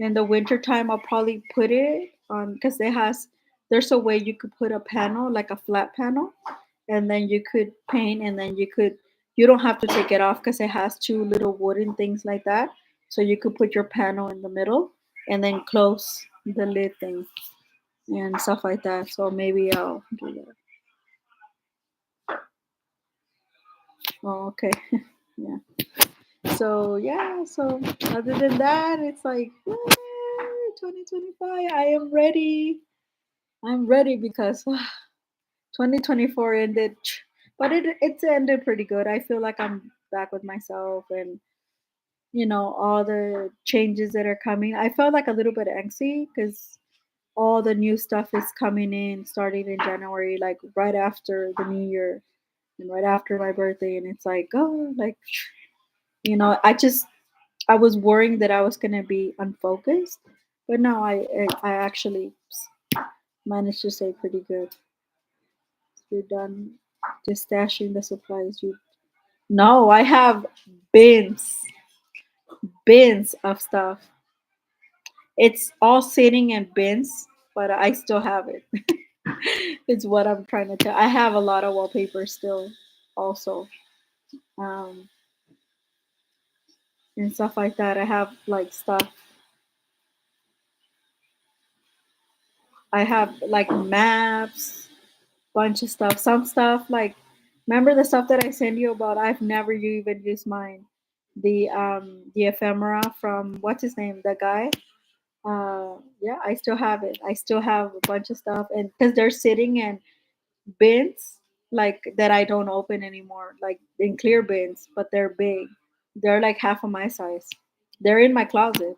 in the winter time, I'll probably put it on, because it has, there's a way you could put a panel, like a flat panel, and then you could paint, and then you don't have to take it off because it has two little wooden things like that. So you could put your panel in the middle and then close the lid thing and stuff like that. So maybe I'll do that. Oh, okay. Yeah. So yeah, so other than that, it's like 2025. I am ready. I'm ready because 2024 ended, but it's ended pretty good. I feel like I'm back with myself, and all the changes that are coming. I felt like a little bit angsty because all the new stuff is coming in starting in January, like right after the new year and right after my birthday, and it's like, oh, like, I was worrying that I was gonna be unfocused, but no, I actually managed to stay pretty good. You're done just stashing the supplies. You No, I have bins, bins of stuff. It's all sitting in bins, but I still have it. It's what I'm trying to tell. I have a lot of wallpaper still, also, um, and stuff like that. I have like stuff. I have like maps, bunch of stuff. Some stuff like, remember the stuff that I sent you about? I've never even used mine. The ephemera from, what's his name? The guy. Yeah, I still have it. I still have a bunch of stuff, and because they're sitting in bins like that I don't open anymore, like in clear bins, but they're big. They're like half of my size. They're in my closet.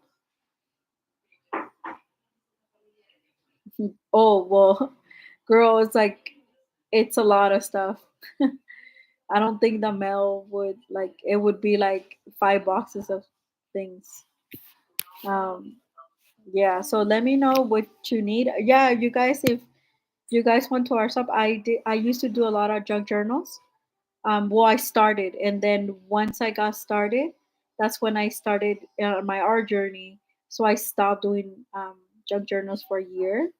Oh well, girl, it's like, it's a lot of stuff. I don't think the mail would, like, it would be like 5 boxes of things. Um, yeah. So let me know what you need. Yeah, you guys, if you guys went to our shop, I used to do a lot of junk journals. Well, I started, and then once I got started, that's when I started my art journey. So I stopped doing junk journals for a year,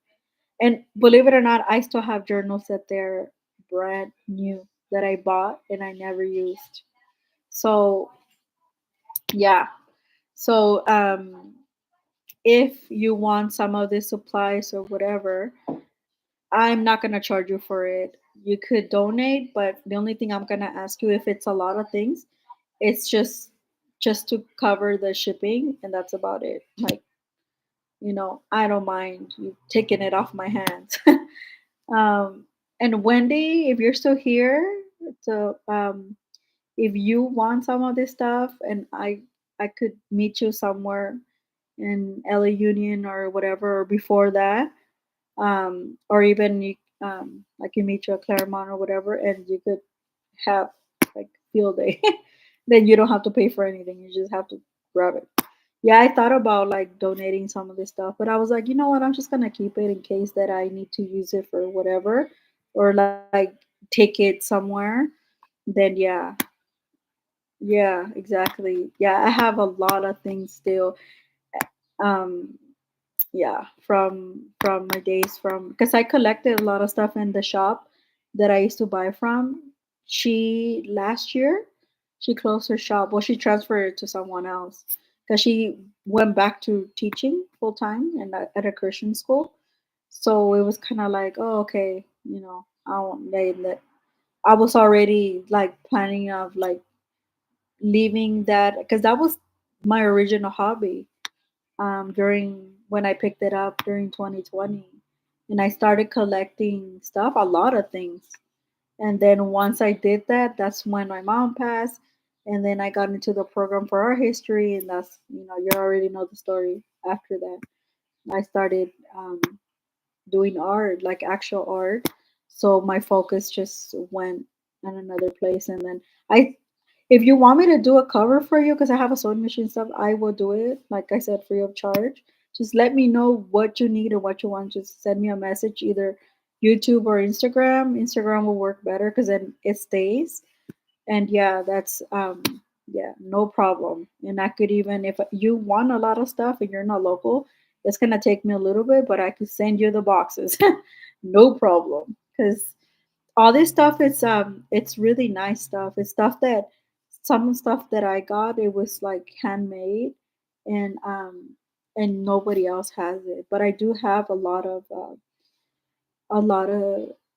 and believe it or not, I still have journals that they're brand new that I bought and I never used. So yeah. So if you want some of the supplies or whatever, I'm not gonna charge you for it. You could donate, but the only thing I'm gonna ask you, if it's a lot of things, it's just to cover the shipping, and that's about it. Like, I don't mind you taking it off my hands. um, and Wendy, if you're still here, so if you want some of this stuff, and I could meet you somewhere in LA Union or whatever, or before that, or even I can meet you at Claremont or whatever, and you could have like field day. Then you don't have to pay for anything. You just have to grab it. Yeah, I thought about like donating some of this stuff, but I was like, you know what? I'm just gonna keep it in case that I need to use it for whatever, or like take it somewhere. Then yeah, exactly. Yeah, I have a lot of things still. Um, yeah, from my days, from because I collected a lot of stuff in the shop that I used to buy from. She last year she closed her shop. Well, she transferred it to someone else because she went back to teaching full time and at a Christian school. So it was kind of like, oh, okay, I won't let. I was already like planning of like leaving that, because that was my original hobby during when I picked it up during 2020, and I started collecting stuff, a lot of things. And then once I did that, that's when my mom passed. And then I got into the program for art history, and that's, you already know the story after that. I started doing art, like actual art. So my focus just went in another place. And then I, if you want me to do a cover for you, because I have a sewing machine stuff, I will do it. Like I said, free of charge. Just let me know what you need or what you want. Just send me a message, either YouTube or Instagram. Instagram will work better because then it stays. And yeah, that's yeah, no problem. And I could, even if you want a lot of stuff and you're not local, it's gonna take me a little bit, but I could send you the boxes. No problem. Because all this stuff is it's really nice stuff. It's stuff that, some stuff that I got, it was like handmade, and nobody else has it. But I do have a lot of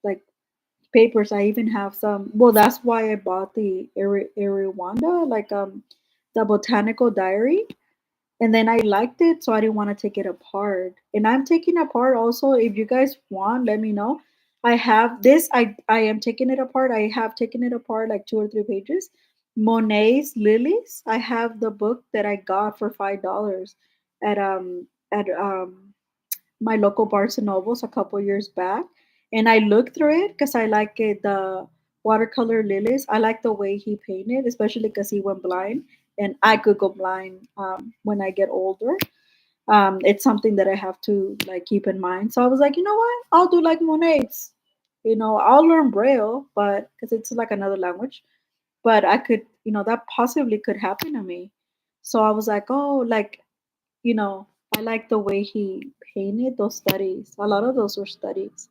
like papers. I even have some. Well, that's why I bought the Rwanda, like the botanical diary, and then I liked it, so I didn't want to take it apart. And I'm taking apart also. If you guys want, let me know. I have this. I am taking it apart. I have taken it apart like 2 or 3 pages. Monet's lilies. I have the book that I got for $5 at my local Barnes and Nobles a couple years back, and I looked through it because I like it. The watercolor lilies. I like the way he painted, especially because he went blind, and I could go blind when I get older. It's something that I have to like keep in mind. So I was like, you know what? I'll do like Monet's. I'll learn Braille, but because it's like another language, but I could, that possibly could happen to me. So I was like, oh, like, you know, I like the way he painted those studies. A lot of those were studies.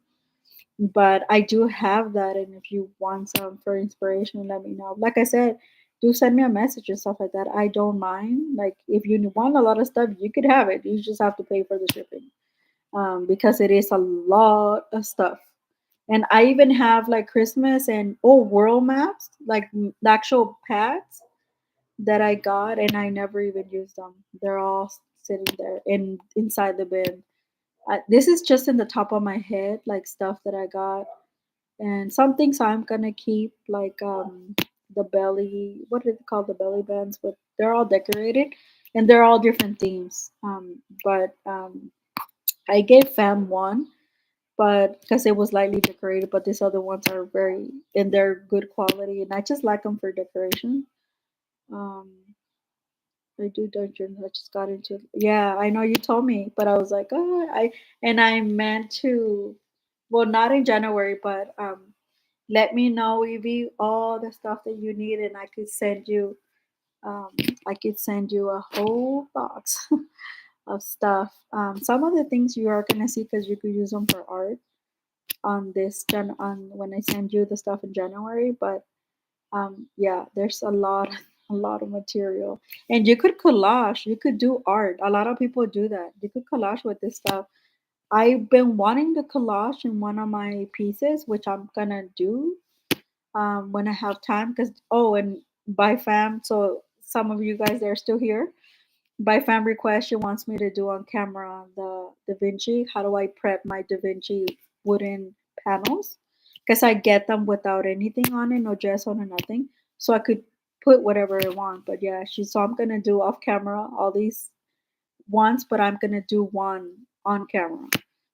But I do have that, and if you want some for inspiration, let me know. Like I said, do send me a message and stuff like that. I don't mind. Like if you want a lot of stuff, you could have it. You just have to pay for the shipping, because it is a lot of stuff. And I even have like Christmas and world maps, like the actual pads that I got, and I never even used them. They're all sitting there inside the bin. This is just in the top of my head, like stuff that I got, and some things I'm gonna keep, like the belly. What do they call the belly bands? But they're all decorated, and they're all different themes. But I gave fam one, but because it was lightly decorated, but these other ones are very, and they're good quality, and I just like them for decoration. Um, I do dungeons. I just got into it. Yeah, I know you told me, but I was like, oh, I meant to. Well, not in January, but let me know, Evie, all the stuff that you need, and um, I could send you a whole box of stuff. Some of the things you are gonna see because you could use them for art on on when I send you the stuff in January, but yeah, there's a lot of material, and you could collage, you could do art. A lot of people do that. You could collage with this stuff. I've been wanting to collage in one of my pieces, which I'm gonna do when I have time. Because and by fam, so some of you guys that are still here, by fan request, she wants me to do on camera the Da Vinci. How do I prep my Da Vinci wooden panels? Because I get them without anything on it, no gesso, no nothing. So I could put whatever I want. But yeah, so I'm gonna do off camera all these once, but I'm gonna do one on camera.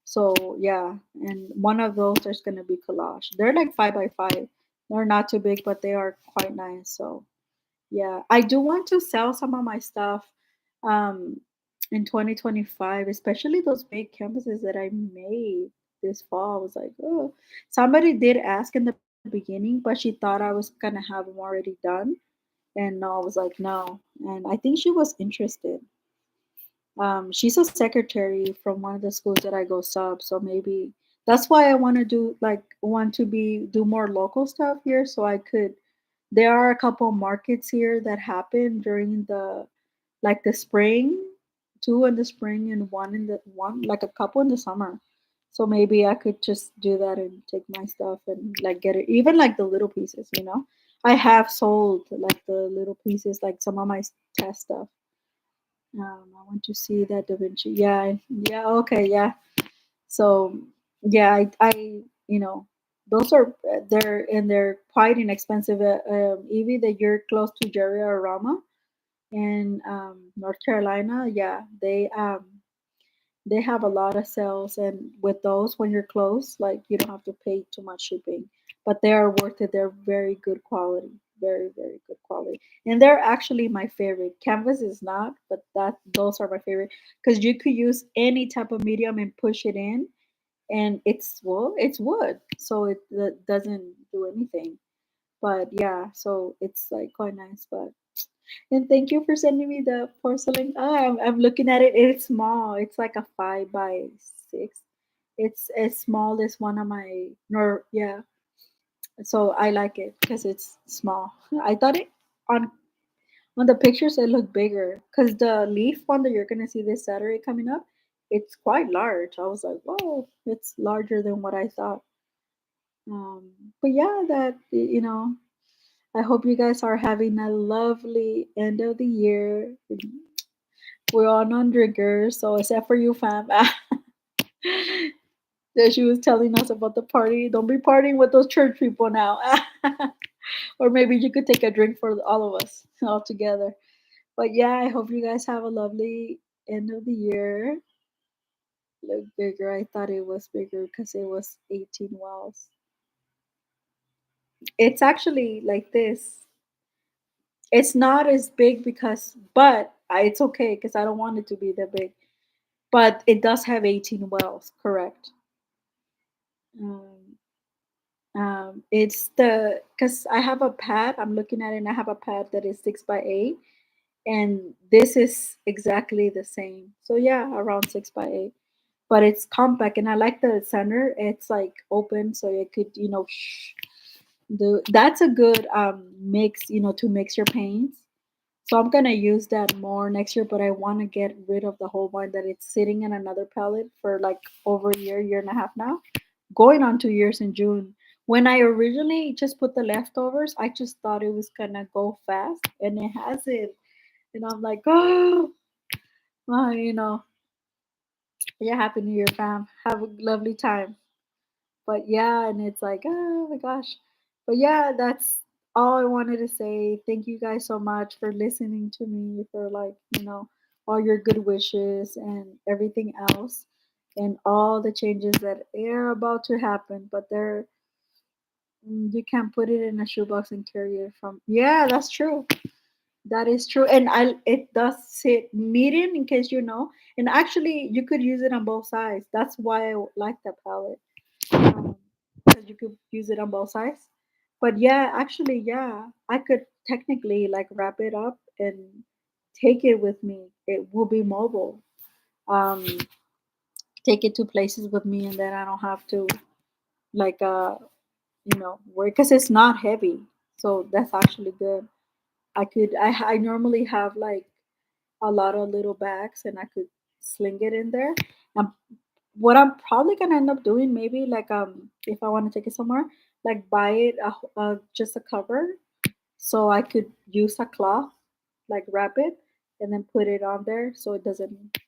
So yeah, and one of those there's gonna be collage. They're like 5 by 5. They're not too big, but they are quite nice. So yeah, I do want to sell some of my stuff um, in 2025, especially those big canvases that I made this fall. I was like, oh, somebody did ask in the beginning, but she thought I was gonna have them already done, and no, I was like, no, and I think she was interested. She's a secretary from one of the schools that I go sub, so maybe that's why I want to do more local stuff here, so I could. There are a couple markets here that happen during the spring, two in the spring and one like a couple in the summer. So maybe I could just do that and take my stuff and like get it, even like the little pieces. I have sold like the little pieces, like some of my test stuff. I want to see that Da Vinci. Yeah, yeah, okay, yeah. So yeah, I you know Those are they're quite inexpensive. Evie, that you're close to Jerry or Rama in North Carolina. Yeah, they have a lot of sales, and with those, when you're close, like you don't have to pay too much shipping, but they are worth it. They're very good quality, very very good quality, and they're actually my favorite. Canvas is not, but that those are my favorite because you could use any type of medium and push it in, and it's wood, so it doesn't do anything. But yeah, so it's like quite nice. But and thank you for sending me the porcelain. Oh, I'm looking at it. It's small. It's like a 5 by 6. It's as small as one of my nor yeah. So I like it because it's small. I thought it on on the pictures it looked bigger because the leaf one that you're gonna see this Saturday coming up, it's quite large. I was like, whoa, it's larger than what I thought. But yeah, I hope you guys are having a lovely end of the year. We're all non-drinkers, so except for you, fam. That she was telling us about the party. Don't be partying with those church people now. Or maybe you could take a drink for all of us all together. But yeah, I hope you guys have a lovely end of the year. Look bigger. I thought it was bigger because it was 18 wells. It's actually like this. It's not as big it's okay because I don't want it to be that big. But it does have 18 wells, correct? Um, it's the because I have a pad. I'm looking at it, and I have a pad that is 6 by 8, and this is exactly the same. So yeah, around 6 by 8. But it's compact, and I like the center. It's like open, so you could do. That's a good mix, to mix your paints. So I'm gonna use that more next year, but I want to get rid of the whole one that it's sitting in another palette for like over a year and a half now, going on 2 years in June. When I originally just put the leftovers, I just thought it was gonna go fast, and it hasn't. And I'm like, oh, well, yeah, happy New Year, fam. Have a lovely time. But yeah, and it's like, oh my gosh. But yeah, that's all I wanted to say. Thank you guys so much for listening to me, for like, all your good wishes and everything else, and all the changes that are about to happen. But you can't put it in a shoebox and carry it from. Yeah, that's true. That is true. And it does sit medium in case you know. And actually, you could use it on both sides. That's why I like the palette, because you could use it on both sides. But yeah, actually, yeah, I could technically like wrap it up and take it with me. It will be mobile. Um, take it to places with me, and then I don't have to like work because it's not heavy. So that's actually good. I normally have like a lot of little bags, and I could sling it in there. And what I'm probably gonna end up doing, maybe like if I want to take it somewhere, like buy it just a cover, so I could use a cloth, like wrap it, and then put it on there so it doesn't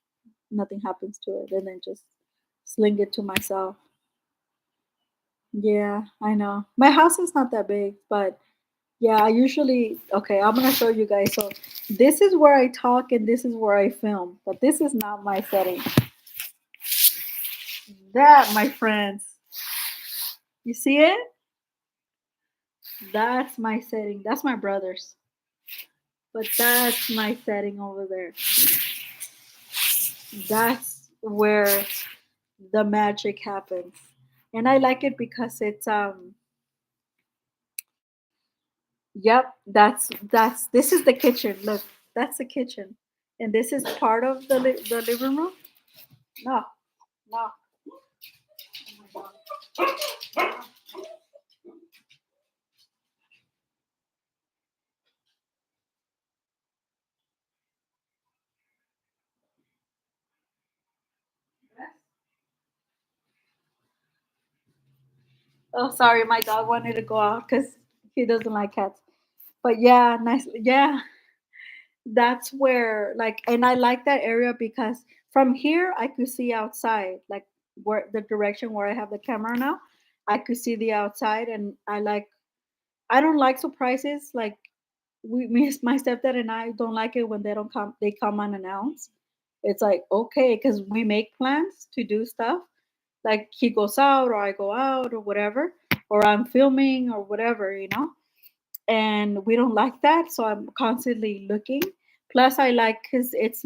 nothing happens to it, and then just sling it to myself. Yeah, I know. My house is not that big, but yeah, I usually okay. I'm gonna show you guys. So this is where I talk, and this is where I film, but this is not my setting. That, my friends, you see it? That's my setting. That's my brother's. But that's my setting over there. That's where the magic happens. And I like it because it's yep, that's this is the kitchen. Look, that's the kitchen. And this is part of the living room. No, no. Oh, sorry, my dog wanted to go out because he doesn't like cats. But yeah, nice. Yeah, that's where like, and I like that area because from here I could see outside, like where the direction where I have the camera now. I could see the outside, and I don't like surprises. Like my stepdad and I don't like it when they don't come. They come unannounced. It's like okay, because we make plans to do stuff. Like he goes out, or I go out, or whatever, or I'm filming, or whatever, and we don't like that. So I'm constantly looking. Plus, I like because it's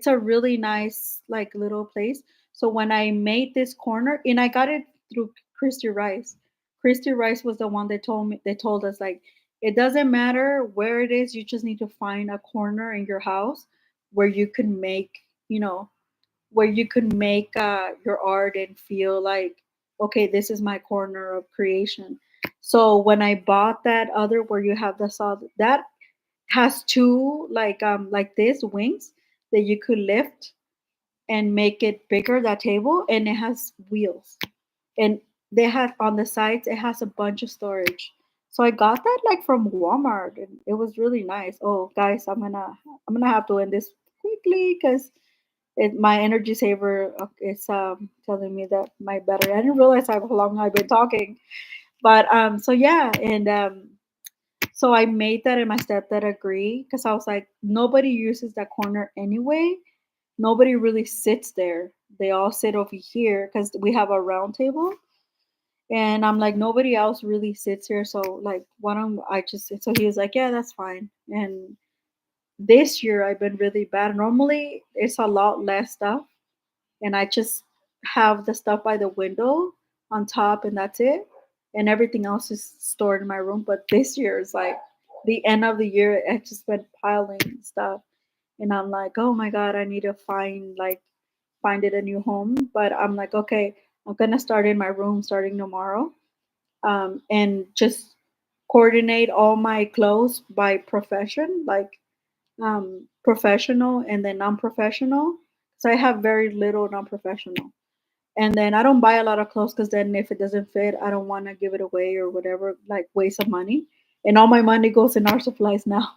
a really nice like little place. So when I made this corner, and I got it through Christy Rice. Christy Rice was the one that told us like it doesn't matter where it is, you just need to find a corner in your house where you can make, you know, where you can make your art and feel like okay, this is my corner of creation. So when I bought that other where you have the solid that has two like this wings that you could lift and make it bigger, that table, and it has wheels, and they have on the sides it has a bunch of storage. So I got that like from Walmart, and it was really nice. Oh guys, I'm gonna have to end this quickly because my energy saver is telling me that my battery. I didn't realize how long I've been talking, but so yeah, and so I made that, and my stepdad agreed because I was like, nobody uses that corner anyway. Nobody really sits there. They all sit over here because we have a round table. And I'm like, nobody else really sits here. So, like, why don't I just sit? So he was like, yeah, that's fine. And this year I've been really bad. Normally, it's a lot less stuff. And I just have the stuff by the window on top, and that's it. And everything else is stored in my room. But this year is like the end of the year. I just been piling stuff, and I'm like, oh my god, I need to find it a new home. But I'm like, okay, I'm gonna start in my room starting tomorrow, and just coordinate all my clothes by profession, like professional and then non-professional. So I have very little non-professional, and then I don't buy a lot of clothes because then if it doesn't fit, I don't want to give it away or whatever, like waste of money. And all my money goes in art supplies now.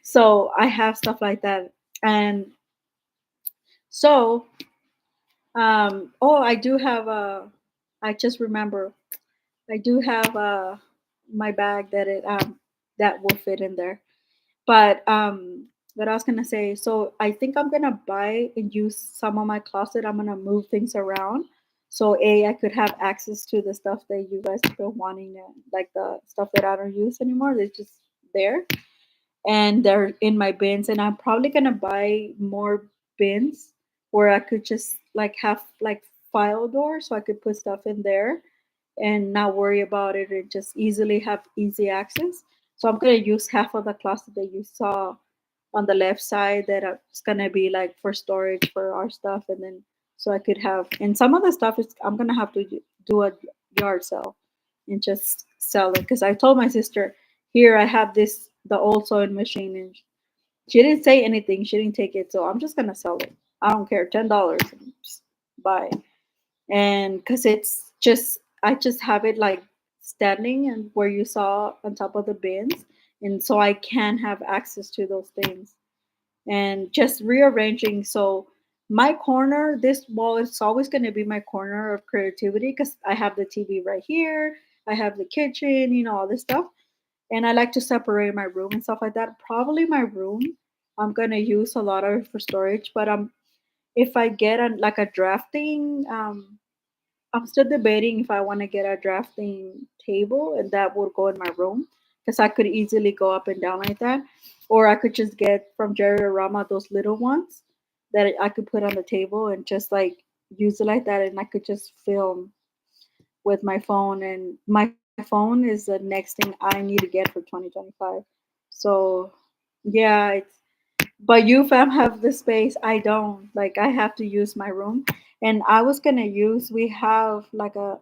So I have stuff like that, and so oh, I do have a. I just remember I do have my bag that will fit in there. But what I was gonna say, so I think I'm gonna buy and use some of my closet. I'm gonna move things around. So I could have access to the stuff that you guys have been wanting, like the stuff that I don't use anymore. They're just there, and they're in my bins. And I'm probably gonna buy more bins where I could just like have like file doors, so I could put stuff in there and not worry about it and just easily have easy access. So I'm gonna use half of the closet that you saw on the left side that it's gonna be like for storage for our stuff, and then so I could have, and some of the stuff is I'm gonna have to do a yard sale and just sell it because I told my sister, here I have this the old sewing machine, and she didn't say anything, she didn't take it, so I'm just gonna sell it. I don't care, $10, just buy it. And because it's just I just have it like standing and where you saw on top of the bins, and so I can have access to those things and just rearranging. So my corner, this wall is always going to be my corner of creativity because I have the TV right here, I have the kitchen, all this stuff, and I like to separate my room and stuff like that. Probably my room I'm going to use a lot of it for storage, but if I get like a drafting I'm still debating if I want to get a drafting table and that would go in my room because I could easily go up and down like that. Or I could just get from Jerry Rama those little ones that I could put on the table and just like use it like that. And I could just film with my phone. And my phone is the next thing I need to get for 2025. So yeah, but you fam have the space. I don't. Like I have to use my room. And I was gonna use we have like a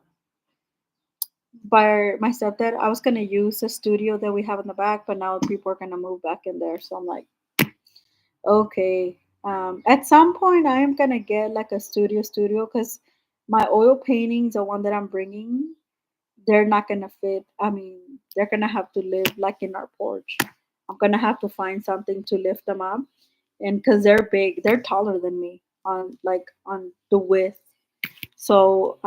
by my stepdad, I was gonna use the studio that we have in the back, but now people are gonna move back in there. So I'm like, okay. At some point, I am gonna get like a studio because my oil paintings, the one that I'm bringing, they're not gonna fit. I mean, they're gonna have to live like in our porch. I'm gonna have to find something to lift them up, and because they're big, they're taller than me on the width. So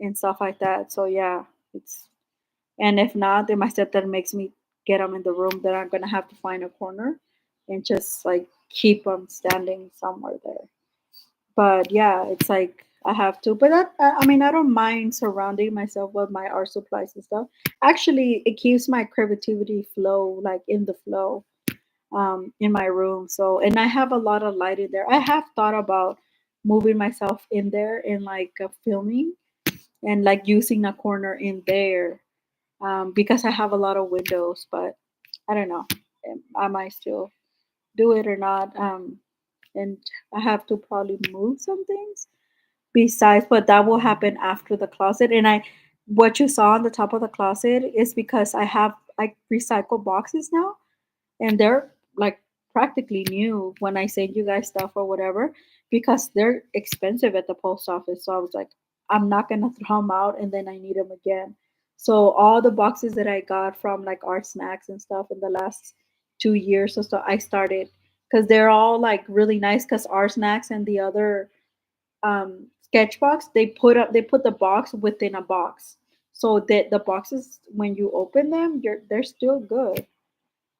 and stuff like that. So yeah, it's and if not, then my stepdad makes me get them in the room. Then I'm gonna have to find a corner and just like keep them standing somewhere there. But yeah, it's like I have to. But I mean, I don't mind surrounding myself with my art supplies and stuff. Actually, it keeps my creativity flow, like in the flow, in my room. So, and I have a lot of light in there. I have thought about moving myself in there and like filming and like using a corner in there, because I have a lot of windows. But I don't know. I might still do it or not. And I have to probably move some things besides, but that will happen after the closet. And what you saw on the top of the closet is because I recycle boxes now, and they're like practically new when I send you guys stuff or whatever, because they're expensive at the post office. So I was like, I'm not gonna throw them out and then I need them again. So all the boxes that I got from like art snacks and stuff in the last 2 years or so, I started because they're all like really nice. Because art snacks and the other sketchbox, they put the box within a box, so that the boxes when you open them, they're still good.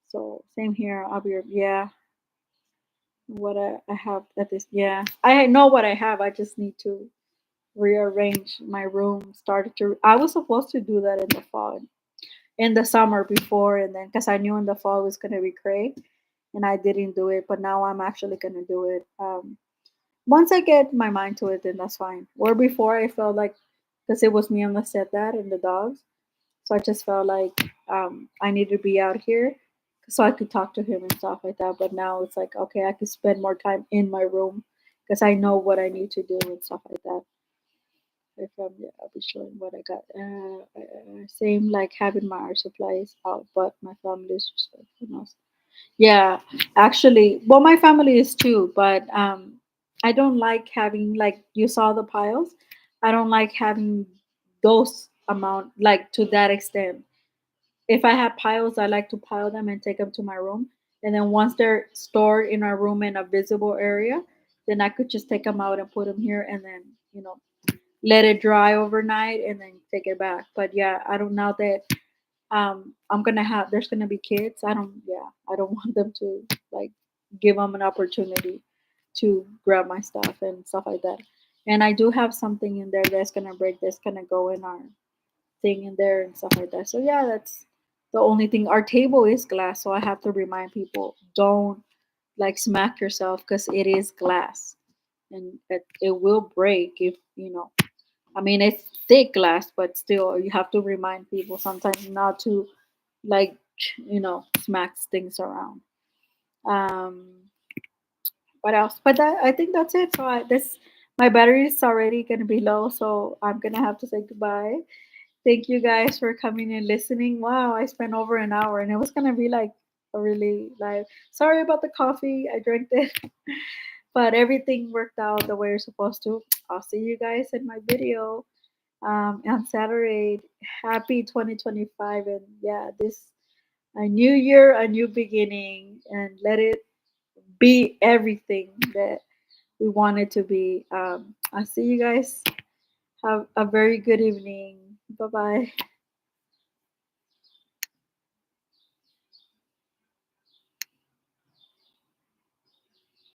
So same here. I'll be yeah. What I have at this, yeah. I know what I have. I just need to rearrange my room. Started to. I was supposed to do that in the fall, in the summer before, and then because I knew in the fall it was gonna be cray, and I didn't do it. But now I'm actually gonna do it. Once I get my mind to it, then that's fine. Or before, I felt like because it was me and the stepdad and the dogs, so I just felt like I needed to be out here so I could talk to him and stuff like that. But now it's like, okay, I could spend more time in my room because I know what I need to do and stuff like that. If yeah, I'll be showing what I got. Same like having my art supplies out, but my family is respectful. Yeah, actually, well, my family is too, but I don't like having like you saw the piles. I don't like having those amount like to that extent. If I have piles, I like to pile them and take them to my room, and then once they're stored in our room in a visible area, then I could just take them out and put them here, and then let it dry overnight and then take it back. But yeah, I don't know that I'm gonna have there's gonna be kids. I don't want them to like give them an opportunity to grab my stuff and stuff like that. And I do have something in there that's gonna break, that's gonna go in our thing in there and stuff like that. So yeah, that's the only thing. Our table is glass, so I have to remind people, don't like smack yourself because it is glass, and it will break if I mean, it's thick glass, but still, you have to remind people sometimes not to like, smack things around. Um, what else? But I think that's it. So my battery is already gonna be low, so I'm gonna have to say goodbye. Thank you guys for coming and listening. Wow, I spent over an hour, and it was gonna be like a really like. Sorry about the coffee. I drank it, but everything worked out the way it's supposed to. I'll see you guys in my video on Saturday. Happy 2025, and yeah, this a new year, a new beginning, and let it be everything that we want it to be. I'll see you guys. Have a very good evening. Bye bye.